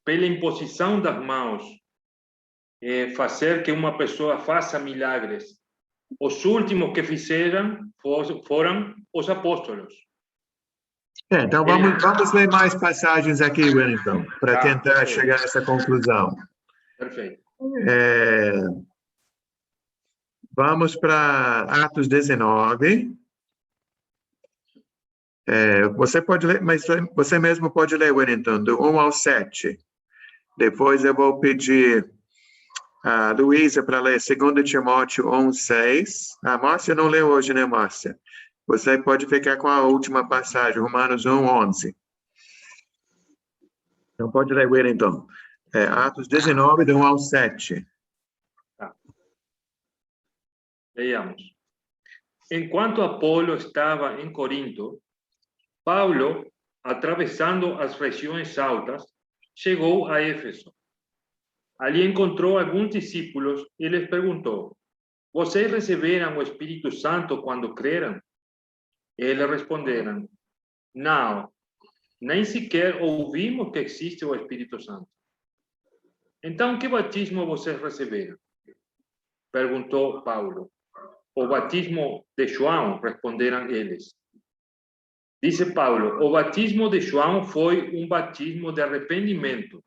pela imposição das mãos, fazer que uma pessoa faça milagres, os últimos que fizeram foram os apóstolos. Então, vamos ler mais passagens aqui, Wellington, para tentar perfeito. chegar a essa conclusão. Perfeito. Vamos para Atos 19. Você pode ler, mas você mesmo pode ler, Wellington, do 1 ao 7. Depois eu vou pedir a Luísa para ler 2 Timóteo 1, 6. A Márcia não leu hoje, né, Márcia? Você pode ficar com a última passagem, Romanos 1, 11. Então, pode ler, Wellington. Atos 19, do 1 ao 7. Leamos. Enquanto Apolo estava em Corinto, Paulo, atravessando as regiões altas, chegou a Éfeso. Ali encontrou alguns discípulos e lhes perguntou: vocês receberam o Espírito Santo quando creram? Eles responderam: não, nem sequer ouvimos que existe o Espírito Santo. Então, que batismo vocês receberam? Perguntou Paulo. O batismo de João, responderam eles. Disse Paulo: o batismo de João foi batismo de arrependimento.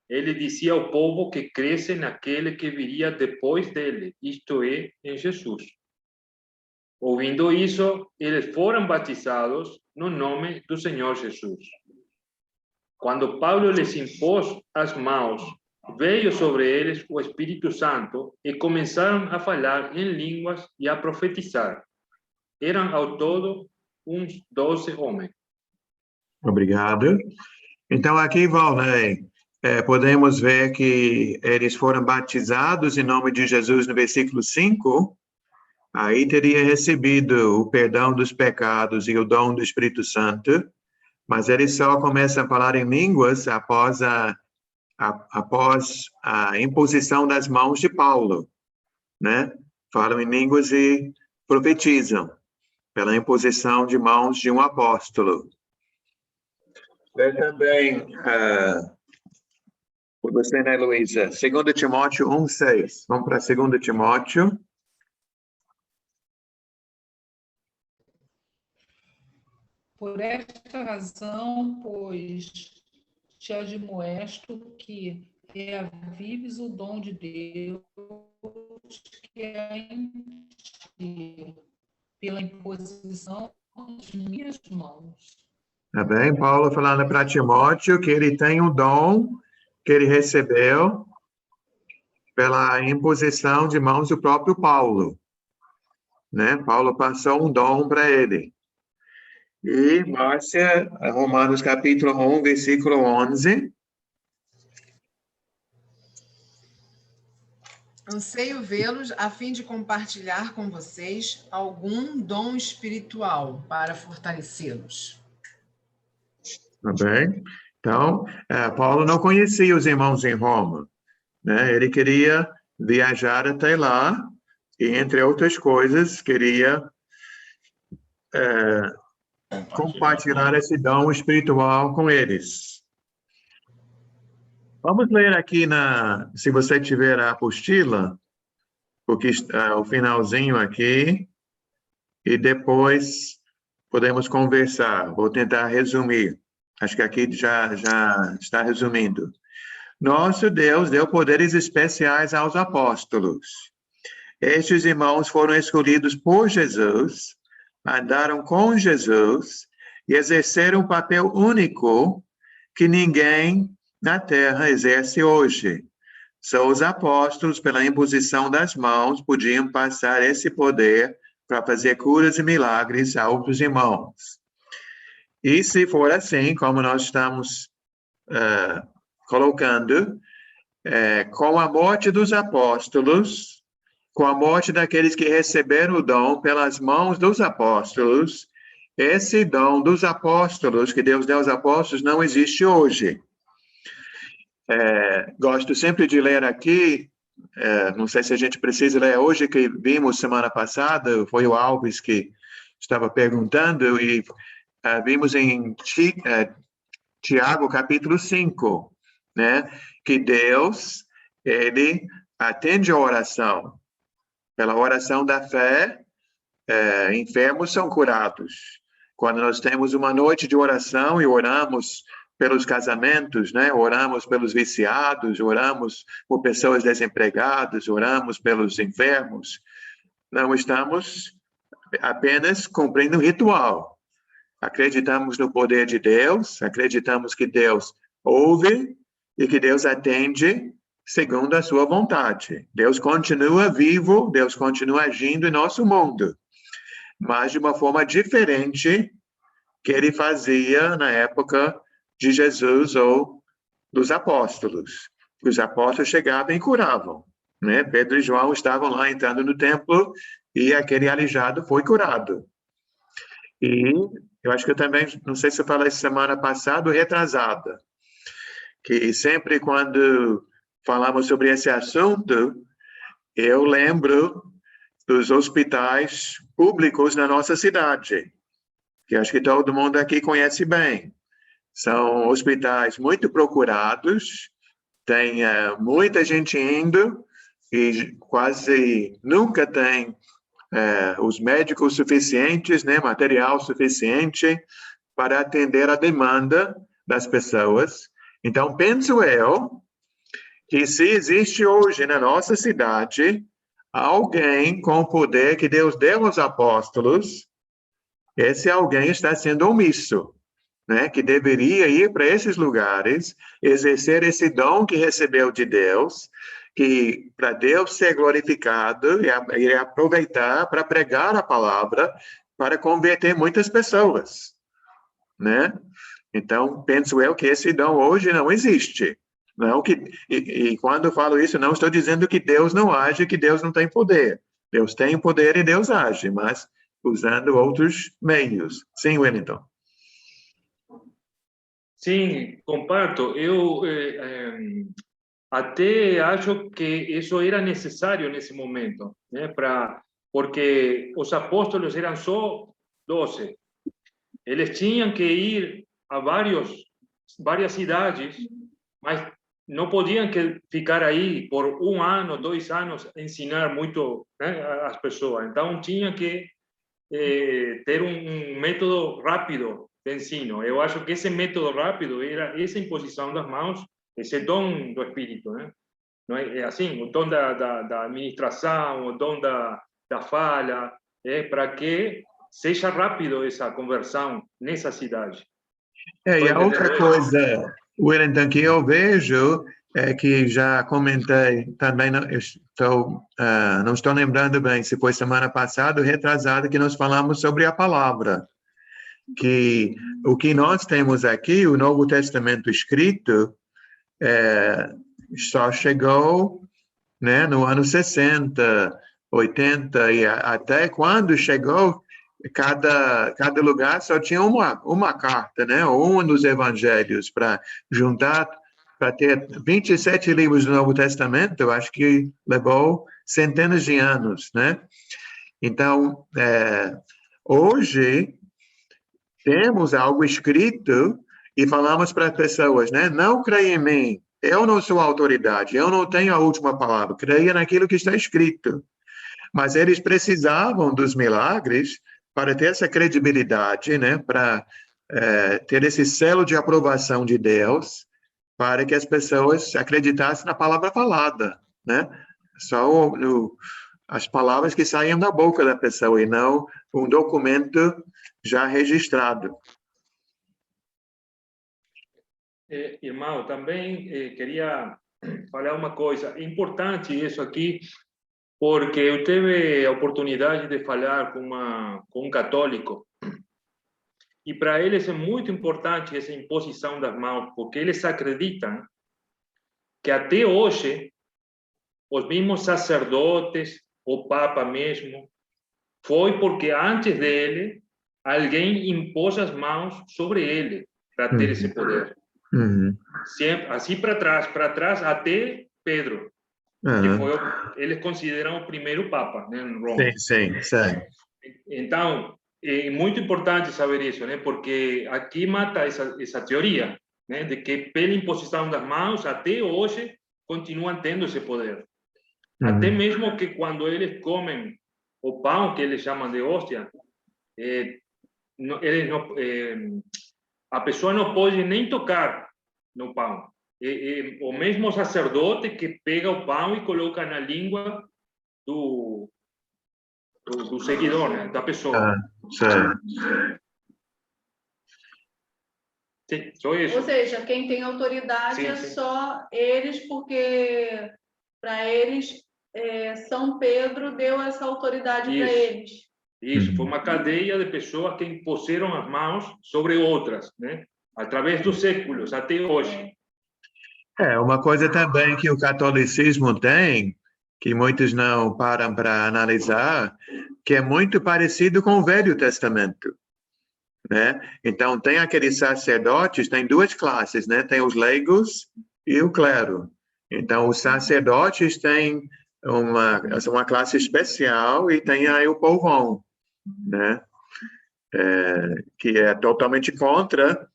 Ele dizia ao povo que cresce naquele que viria depois dele, isto é, em Jesus. Ouvindo isso, eles foram batizados no nome do Senhor Jesus. Quando Paulo lhes impôs as mãos, veio sobre eles o Espírito Santo e começaram a falar em línguas e a profetizar. Eram ao todo uns 12 homens. Obrigado. Então, aqui, Valnei, podemos ver que eles foram batizados em nome de Jesus no versículo 5. Aí teria recebido o perdão dos pecados e o dom do Espírito Santo, mas eles só começam a falar em línguas após a imposição das mãos de Paulo, né? Falam em línguas e profetizam pela imposição de mãos de um apóstolo. Lê também, você, né, Luísa? 2 Timóteo 1, 6. Vamos para 2 Timóteo. Por esta razão, pois, te admoesto que reavives o dom de Deus que é em ti, pela imposição das minhas mãos. Tá bem? Paulo falando para Timóteo que ele tem um dom que ele recebeu pela imposição de mãos do próprio Paulo, né? Paulo passou um dom para ele. E, Márcia, Romanos capítulo 1, versículo 11. Anseio vê-los a fim de compartilhar com vocês algum dom espiritual para fortalecê-los. Tá bem? Então, Paulo não conhecia os irmãos em Roma, né? Ele queria viajar até lá e, entre outras coisas, queria compartilhar esse dom espiritual com eles. Vamos ler aqui, se você tiver a apostila, porque o finalzinho aqui, e depois podemos conversar. Vou tentar resumir. Acho que aqui já está resumindo. Nosso Deus deu poderes especiais aos apóstolos. Estes irmãos foram escolhidos por Jesus, andaram com Jesus e exerceram um papel único que ninguém na terra exerce hoje. Só os apóstolos, pela imposição das mãos, podiam passar esse poder para fazer curas e milagres a outros irmãos. E se for assim, como nós estamos colocando, com a morte dos apóstolos, com a morte daqueles que receberam o dom pelas mãos dos apóstolos, esse dom dos apóstolos, que Deus deu aos apóstolos, não existe hoje. Gosto sempre de ler aqui, não sei se a gente precisa ler hoje, que vimos semana passada, foi o Alves que estava perguntando, e vimos em Tiago, capítulo 5, né? Que Deus, ele atende a oração. Pela oração da fé, enfermos são curados. Quando nós temos uma noite de oração e oramos pelos casamentos, né? Oramos pelos viciados, oramos por pessoas desempregadas, oramos pelos enfermos. Não estamos apenas cumprindo um ritual. Acreditamos no poder de Deus, acreditamos que Deus ouve e que Deus atende segundo a sua vontade. Deus continua vivo, Deus continua agindo em nosso mundo, mas de uma forma diferente que ele fazia na época de Jesus ou dos apóstolos. Os apóstolos chegavam e curavam, né? Pedro e João estavam lá entrando no templo e aquele aleijado foi curado. E eu acho que eu também, não sei se eu falei semana passada ou retrasada, que sempre quando falamos sobre esse assunto, eu lembro dos hospitais públicos na nossa cidade, que acho que todo mundo aqui conhece bem. São hospitais muito procurados, tem muita gente indo e quase nunca tem os médicos suficientes, né, material suficiente para atender a demanda das pessoas. Então, penso eu que se existe hoje na nossa cidade alguém com o poder que Deus deu aos apóstolos, esse alguém está sendo omisso, né? Que deveria ir para esses lugares, exercer esse dom que recebeu de Deus, que para Deus ser glorificado e aproveitar para pregar a palavra, para converter muitas pessoas, né? Então, penso eu que esse dom hoje não existe. Não que, e quando eu falo isso, não estou dizendo que Deus não age, que Deus não tem poder. Deus tem poder e Deus age, mas usando outros meios. Sim, Wellington. Sim, comparto. Eu até acho que isso era necessário nesse momento, né? Porque os apóstolos eram só 12. Eles tinham que ir a várias cidades, mas não podiam ficar aí por 1 ano, 2 anos, ensinar muito, né, as pessoas. Então, tinha que ter um método rápido de ensino. Eu acho que esse método rápido era essa imposição das mãos, esse dom do Espírito, né? Não é assim, o dom da administração, o dom da fala, para que seja rápido essa conversão nessa cidade. E a outra coisa, Wellington, que eu vejo, que já comentei também, não estou lembrando bem se foi semana passada ou retrasada, que nós falamos sobre a palavra. Que o que nós temos aqui, o Novo Testamento escrito, só chegou, né, no ano 60, 80, e até quando chegou, cada lugar só tinha uma carta, né, ou um dos evangelhos, para juntar, para ter 27 livros do Novo Testamento. Eu acho que levou centenas de anos, né? Então, hoje, temos algo escrito e falamos para as pessoas, né? Não creia em mim, eu não sou autoridade, eu não tenho a última palavra, creia naquilo que está escrito. Mas eles precisavam dos milagres para ter essa credibilidade, né? Para ter esse selo de aprovação de Deus, para que as pessoas acreditassem na palavra falada, né? Só as palavras que saíam da boca da pessoa e não um documento já registrado. Irmão, também queria falar uma coisa. É importante isso aqui, porque eu tive a oportunidade de falar com um católico, e para eles é muito importante essa imposição das mãos, porque eles acreditam que até hoje, os mesmos sacerdotes, o Papa mesmo, foi porque antes dele, alguém impôs as mãos sobre ele para ter esse poder. Sempre, assim para trás, até Pedro, que foi, eles consideram o primeiro Papa, né, em Roma. Sim. Então, é muito importante saber isso, né, porque aqui mata essa teoria, né, de que pela imposição das mãos, até hoje, continuam tendo esse poder. Até mesmo que quando eles comem o pão, que eles chamam de hóstia, a pessoa não pode nem tocar no pão. O mesmo sacerdote que pega o pão e coloca na língua do seguidor, né, da pessoa. Sim, só isso. Ou seja, quem tem autoridade é só eles, porque para eles São Pedro deu essa autoridade para eles. Isso, foi uma cadeia de pessoas que impuseram as mãos sobre outras, né? Através dos séculos, até hoje. Uma coisa também que o catolicismo tem, que muitos não param para analisar, que é muito parecido com o Velho Testamento, né? Então, tem aqueles sacerdotes, tem duas classes, né? Tem os leigos e o clero. Então, os sacerdotes têm uma classe especial e tem aí o povão, né? Que é totalmente contra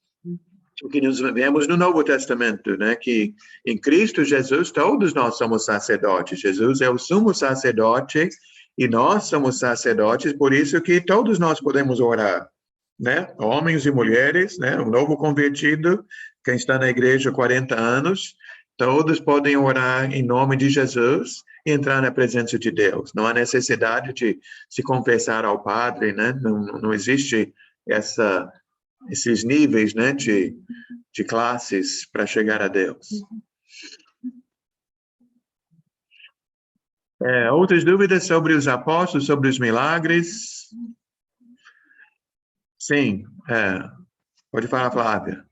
o que nós vemos no Novo Testamento, né? Que em Cristo Jesus todos nós somos sacerdotes. Jesus é o sumo sacerdote e nós somos sacerdotes, por isso que todos nós podemos orar, né? Homens e mulheres, né? Um novo convertido, quem está na igreja há 40 anos, todos podem orar em nome de Jesus e entrar na presença de Deus. Não há necessidade de se confessar ao Padre, né? Não existe esses níveis, né, de classes para chegar a Deus. Outras dúvidas sobre os apóstolos, sobre os milagres? Sim, pode falar, Flávia.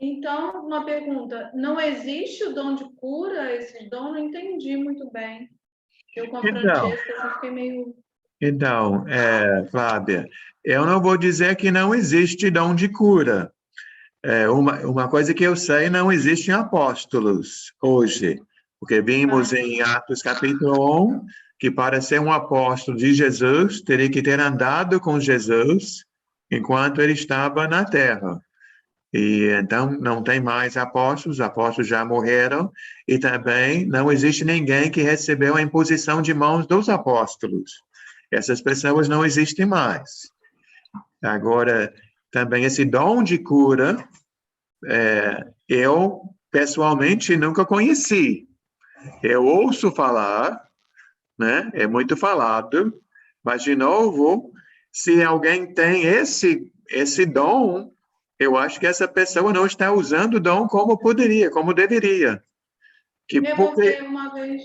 Então, uma pergunta, não existe o dom de cura? Esse dom não entendi muito bem. Eu com a Francesca fiquei meio... Então, Flávia, eu não vou dizer que não existe dom de cura. Uma coisa que eu sei, não existem apóstolos hoje, porque vimos em Atos capítulo 1, que para ser um apóstolo de Jesus, teria que ter andado com Jesus enquanto ele estava na terra. E então não tem mais apóstolos, os apóstolos já morreram, e também não existe ninguém que recebeu a imposição de mãos dos apóstolos. Essas pessoas não existem mais. Agora, também esse dom de cura, eu pessoalmente nunca conheci. Eu ouço falar, né? É muito falado, mas de novo, se alguém tem esse dom, eu acho que essa pessoa não está usando o dom como poderia, como deveria. Porque uma vez...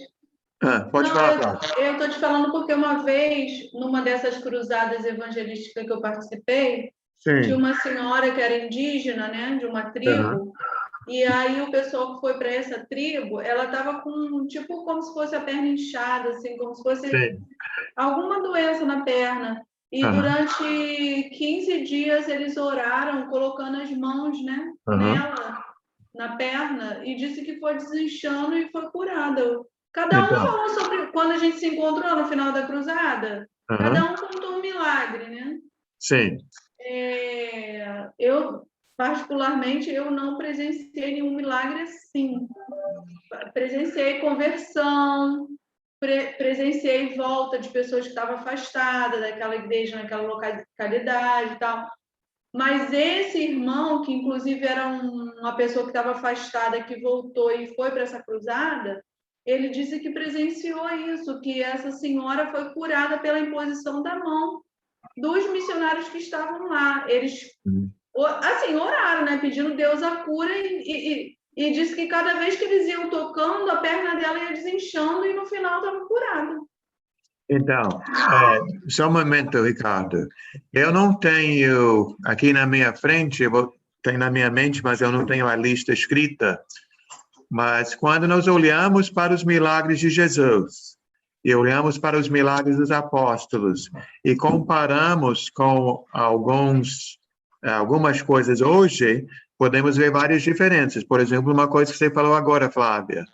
pode falar. Eu estou te falando porque uma vez, numa dessas cruzadas evangelísticas que eu participei, tinha uma senhora que era indígena, né, de uma tribo, e aí o pessoal que foi para essa tribo, ela estava com, tipo, como se fosse a perna inchada, assim, como se fosse alguma doença na perna. E durante 15 dias eles oraram colocando as mãos, né, nela, na perna, e disse que foi desinchando e foi curada. Cada um falou sobre, quando a gente se encontrou no final da cruzada, cada um contou um milagre, né? Sim. Eu, particularmente, eu não presenciei nenhum milagre assim. Presenciei conversão, presenciei volta de pessoas que estavam afastadas daquela igreja, naquela localidade e tal. Mas esse irmão, que inclusive era uma pessoa que estava afastada, que voltou e foi para essa cruzada, ele disse que presenciou isso, que essa senhora foi curada pela imposição da mão dos missionários que estavam lá. Eles, assim, oraram, né, pedindo Deus a cura e disse que cada vez que eles iam tocando, a perna dela ia desinchando e no final estava curada. Então, só um momento, Ricardo. Eu não tenho aqui na minha frente, tem na minha mente, mas eu não tenho a lista escrita Mas quando nós olhamos para os milagres de Jesus e olhamos para os milagres dos apóstolos e comparamos com algumas coisas hoje, podemos ver várias diferenças. Por exemplo, uma coisa que você falou agora, Flávia,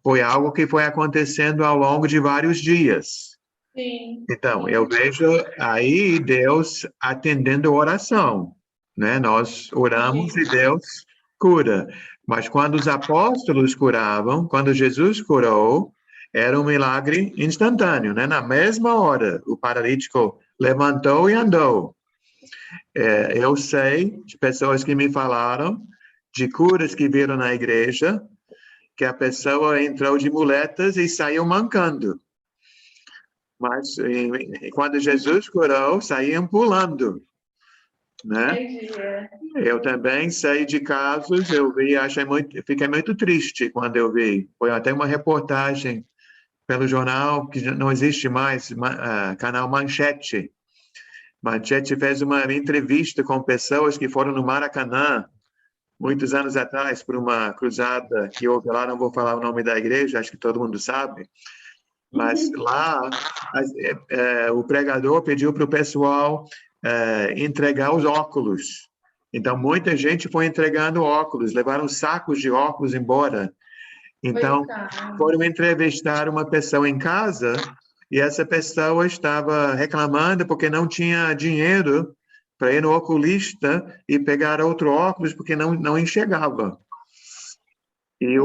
foi algo que foi acontecendo ao longo de vários dias. Sim. Então, eu vejo aí Deus atendendo oração, né? Nós oramos e Deus cura. Mas quando os apóstolos curavam, quando Jesus curou, era um milagre instantâneo, né? Na mesma hora, o paralítico levantou e andou. Eu sei de pessoas que me falaram de curas que viram na igreja, que a pessoa entrou de muletas e saiu mancando. Mas quando Jesus curou, saíam pulando, né? Eu também sei de casos, eu vi, fiquei muito triste quando eu vi. Foi até uma reportagem pelo jornal, que não existe mais, canal Manchete. Manchete fez uma entrevista com pessoas que foram no Maracanã, muitos anos atrás, por uma cruzada que houve lá, não vou falar o nome da igreja, acho que todo mundo sabe. Mas lá, o pregador pediu para o pessoal entregar os óculos. Então, muita gente foi entregando óculos, levaram sacos de óculos embora. Então, foram entrevistar uma pessoa em casa e essa pessoa estava reclamando porque não tinha dinheiro para ir no oculista e pegar outro óculos porque não enxergava. E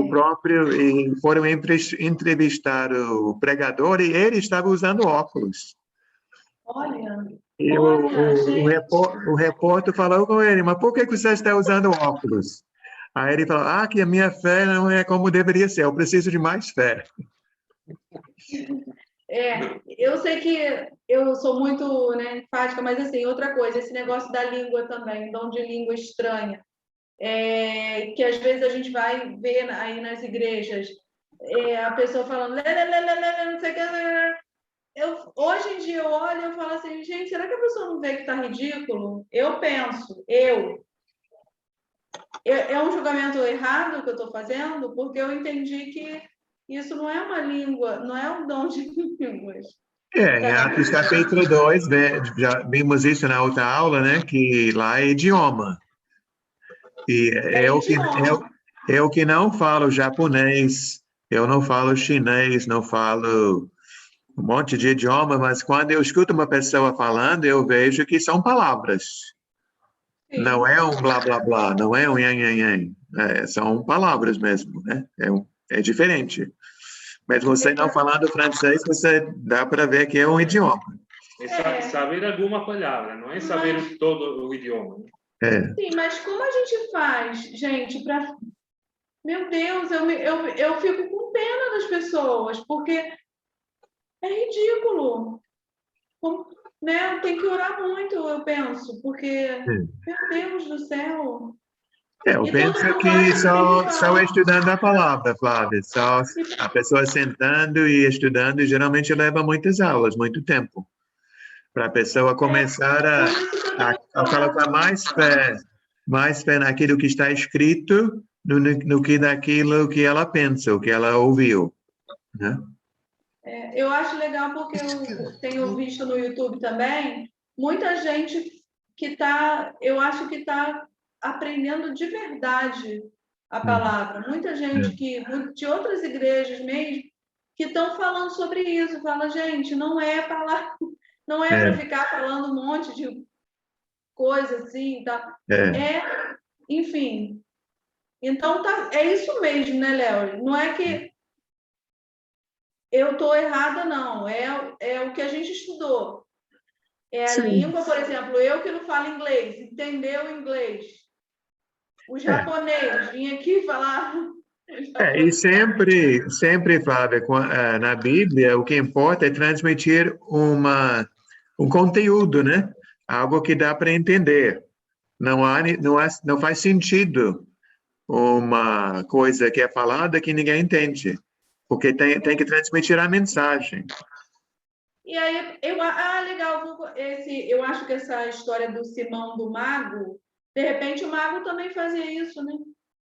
foram entrevistar o pregador e ele estava usando óculos. Olha. E o repórter falou com ele, mas por que você está usando óculos? Aí ele falou, que a minha fé não é como deveria ser, eu preciso de mais fé. Eu sei que eu sou muito, né, enfática, mas assim, outra coisa, esse negócio da língua também, dom de língua estranha. Que às vezes a gente vai ver aí nas igrejas a pessoa falando não sei o que. Hoje em dia eu olho e eu falo assim, gente, será que a pessoa não vê que está ridículo? Eu penso, é um julgamento errado que eu estou fazendo, porque eu entendi que isso não é uma língua, não é um dom de línguas. Em Atos capítulo 2, já vimos isso na outra aula, né, que lá é idioma. E eu que não falo japonês, eu não falo chinês, não falo um monte de idioma, mas quando eu escuto uma pessoa falando, eu vejo que são palavras. Sim. Não é um blá, blá, blá, não é um yan, yan, yan. São palavras mesmo, né? É diferente. Mas você não falando francês, você dá para ver que é um idioma. Saber alguma palavra, não é saber todo o idioma. Sim, mas como a gente faz, gente, para... Meu Deus, eu fico com pena das pessoas, porque é ridículo. Né? Tem que orar muito, eu penso, porque, meu Deus do céu. Eu penso que só estudando a palavra, Flávia, só a pessoa sentando e estudando, geralmente leva muitas aulas, muito tempo, para a pessoa começar a colocar mais fé naquilo que está escrito no que daquilo que ela pensa, o que ela ouviu, né? Eu acho legal porque eu tenho visto no YouTube também muita gente que eu acho que está aprendendo de verdade a palavra. Muita gente de outras igrejas mesmo que estão falando sobre isso. Fala, gente, não é para ficar falando um monte de coisa assim, tá? Enfim. Então é isso mesmo, né, Léo? Não é que eu estou errada, não. É o que a gente estudou. A língua, por exemplo, eu que não falo inglês, entendeu o inglês. O japonês, vim aqui falar... E sempre, Flávia, na Bíblia, o que importa é transmitir um conteúdo, né? Algo que dá para entender. Não faz sentido uma coisa que é falada que ninguém entende, porque tem que transmitir a mensagem. E aí, legal, eu acho que essa história do Simão do Mago, de repente o Mago também fazia isso, né?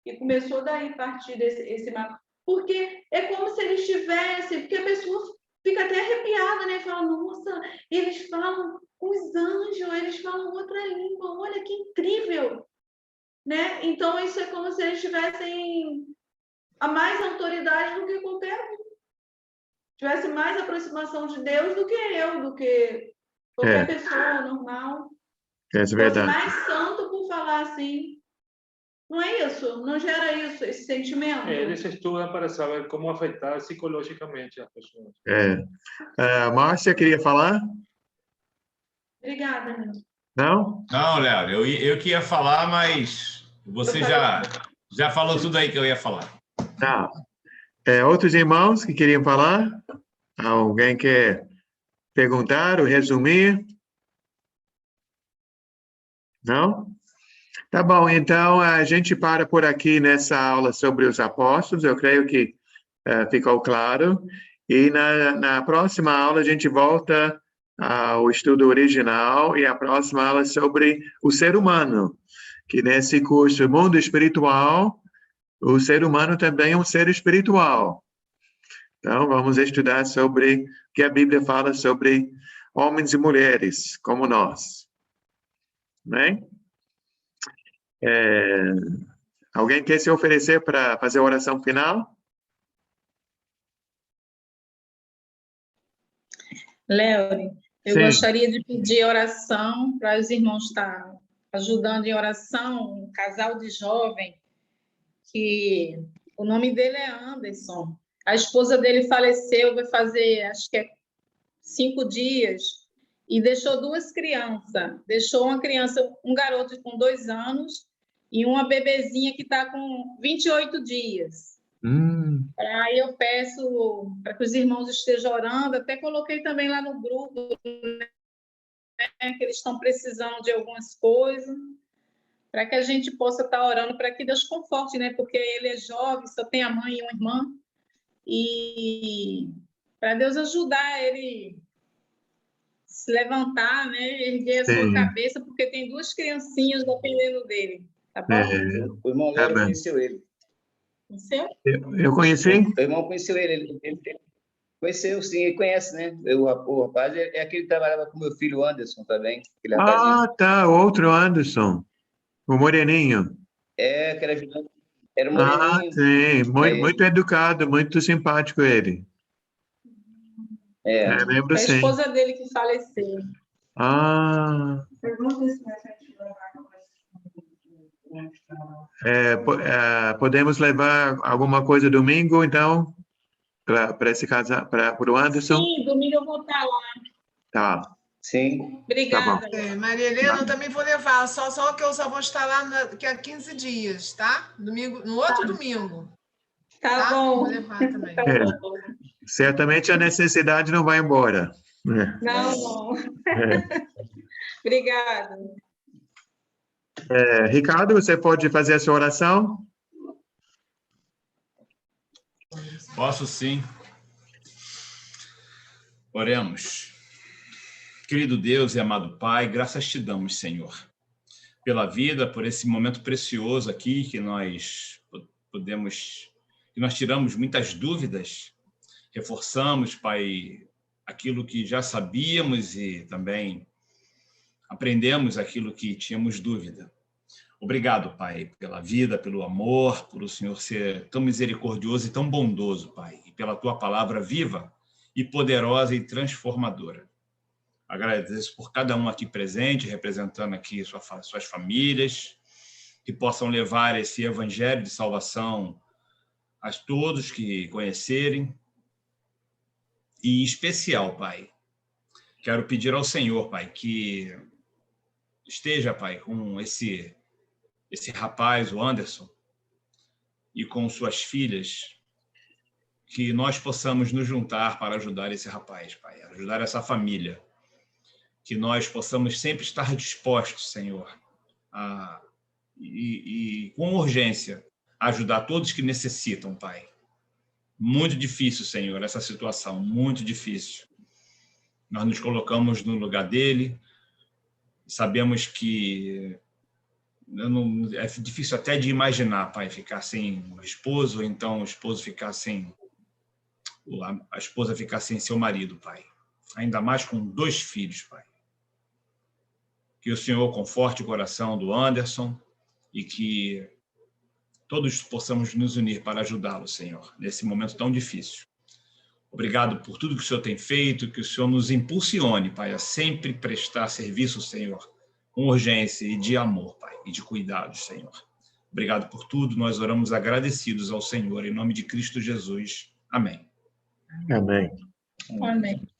E começou daí partir esse mapa. Porque é como se eles tivessem, porque a pessoa fica até arrepiada, né? Fala, nossa, eles falam com os anjos, eles falam outra língua, olha que incrível, né? Então isso é como se eles tivessem a mais autoridade do que qualquer um. Tivesse mais aproximação de Deus do que eu, do que qualquer pessoa normal. É verdade. Mais santo por falar assim. Não é isso? Não gera isso, esse sentimento? Eles estudam para saber como afetar psicologicamente as pessoas. Márcia, queria falar? Obrigada. Não? Não, Léo, eu que ia falar, mas você já falou tudo aí que eu ia falar. Tá. Outros irmãos que queriam falar? Alguém quer perguntar ou resumir? Não? Tá bom, então a gente para por aqui nessa aula sobre os apóstolos, eu creio que ficou claro, e na próxima aula a gente volta ao estudo original, e a próxima aula é sobre o ser humano, que nesse curso Mundo Espiritual, o ser humano também é um ser espiritual. Então vamos estudar sobre o que a Bíblia fala sobre homens e mulheres, como nós. Bem? Alguém quer se oferecer para fazer a oração final? Léo, eu Sim. gostaria de pedir oração para os irmãos estar ajudando em oração um casal de jovem que o nome dele é Anderson. A esposa dele faleceu, vai fazer, acho que é 5 dias, e deixou 2 crianças. Deixou uma criança, um garoto com 2 anos e uma bebezinha que está com 28 dias. Aí eu peço para que os irmãos estejam orando, até coloquei também lá no grupo, né, que eles estão precisando de algumas coisas, para que a gente possa estar orando, para que Deus conforte, né? Porque ele é jovem, só tem a mãe e uma irmã, e para Deus ajudar ele se levantar, né? Erguer a sua cabeça, porque tem 2 criancinhas dependendo dele, tá bom? O irmão Léo conheceu ele. Conheceu? Eu conheci? O irmão conheceu ele. Ele conheceu, sim, ele conhece, né? O rapaz é aquele que trabalhava com meu filho Anderson também. Tá, outro Anderson, o moreninho. Que era ajudante. Era um moreninho. Sim, muito educado, muito simpático ele. Lembro É a sim. esposa dele que faleceu. Podemos levar alguma coisa domingo, então, para esse casal, para o Anderson? Sim, domingo eu vou estar lá. Tá. Sim. Obrigada. Tá Maria Helena, eu também vou levar, só que eu só vou estar lá daqui a 15 dias, tá? Domingo, no outro domingo. Tá bom. Vou levar também. Certamente a necessidade não vai embora. Não. Obrigada. Ricardo, você pode fazer a sua oração? Posso sim. Oremos. Querido Deus e amado Pai, graças te damos, Senhor, pela vida, por esse momento precioso aqui que nós tiramos muitas dúvidas, reforçamos, Pai, aquilo que já sabíamos e também aprendemos aquilo que tínhamos dúvida. Obrigado, Pai, pela vida, pelo amor, por o Senhor ser tão misericordioso e tão bondoso, Pai, e pela tua palavra viva e poderosa e transformadora. Agradeço por cada um aqui presente, representando aqui suas famílias, que possam levar esse evangelho de salvação a todos que conhecerem. E em especial, Pai, quero pedir ao Senhor, Pai, que esteja, Pai, com esse rapaz, o Anderson, e com suas filhas, que nós possamos nos juntar para ajudar esse rapaz, Pai, ajudar essa família. Que nós possamos sempre estar dispostos, Senhor, e com urgência, ajudar todos que necessitam, Pai. Muito difícil, Senhor, essa situação, muito difícil. Nós nos colocamos no lugar dele, sabemos que É difícil até de imaginar, Pai, ficar sem o esposo, ou então o esposo ficar sem... a esposa ficar sem seu marido, Pai. Ainda mais com 2 filhos, Pai. Que o Senhor conforte o coração do Anderson e que todos possamos nos unir para ajudá-lo, Senhor, nesse momento tão difícil. Obrigado por tudo que o Senhor tem feito, que o Senhor nos impulsione, Pai, a sempre prestar serviço, Senhor, com urgência e de amor, Pai, e de cuidado, Senhor. Obrigado por tudo, nós oramos agradecidos ao Senhor, em nome de Cristo Jesus. Amém. Amém. Amém.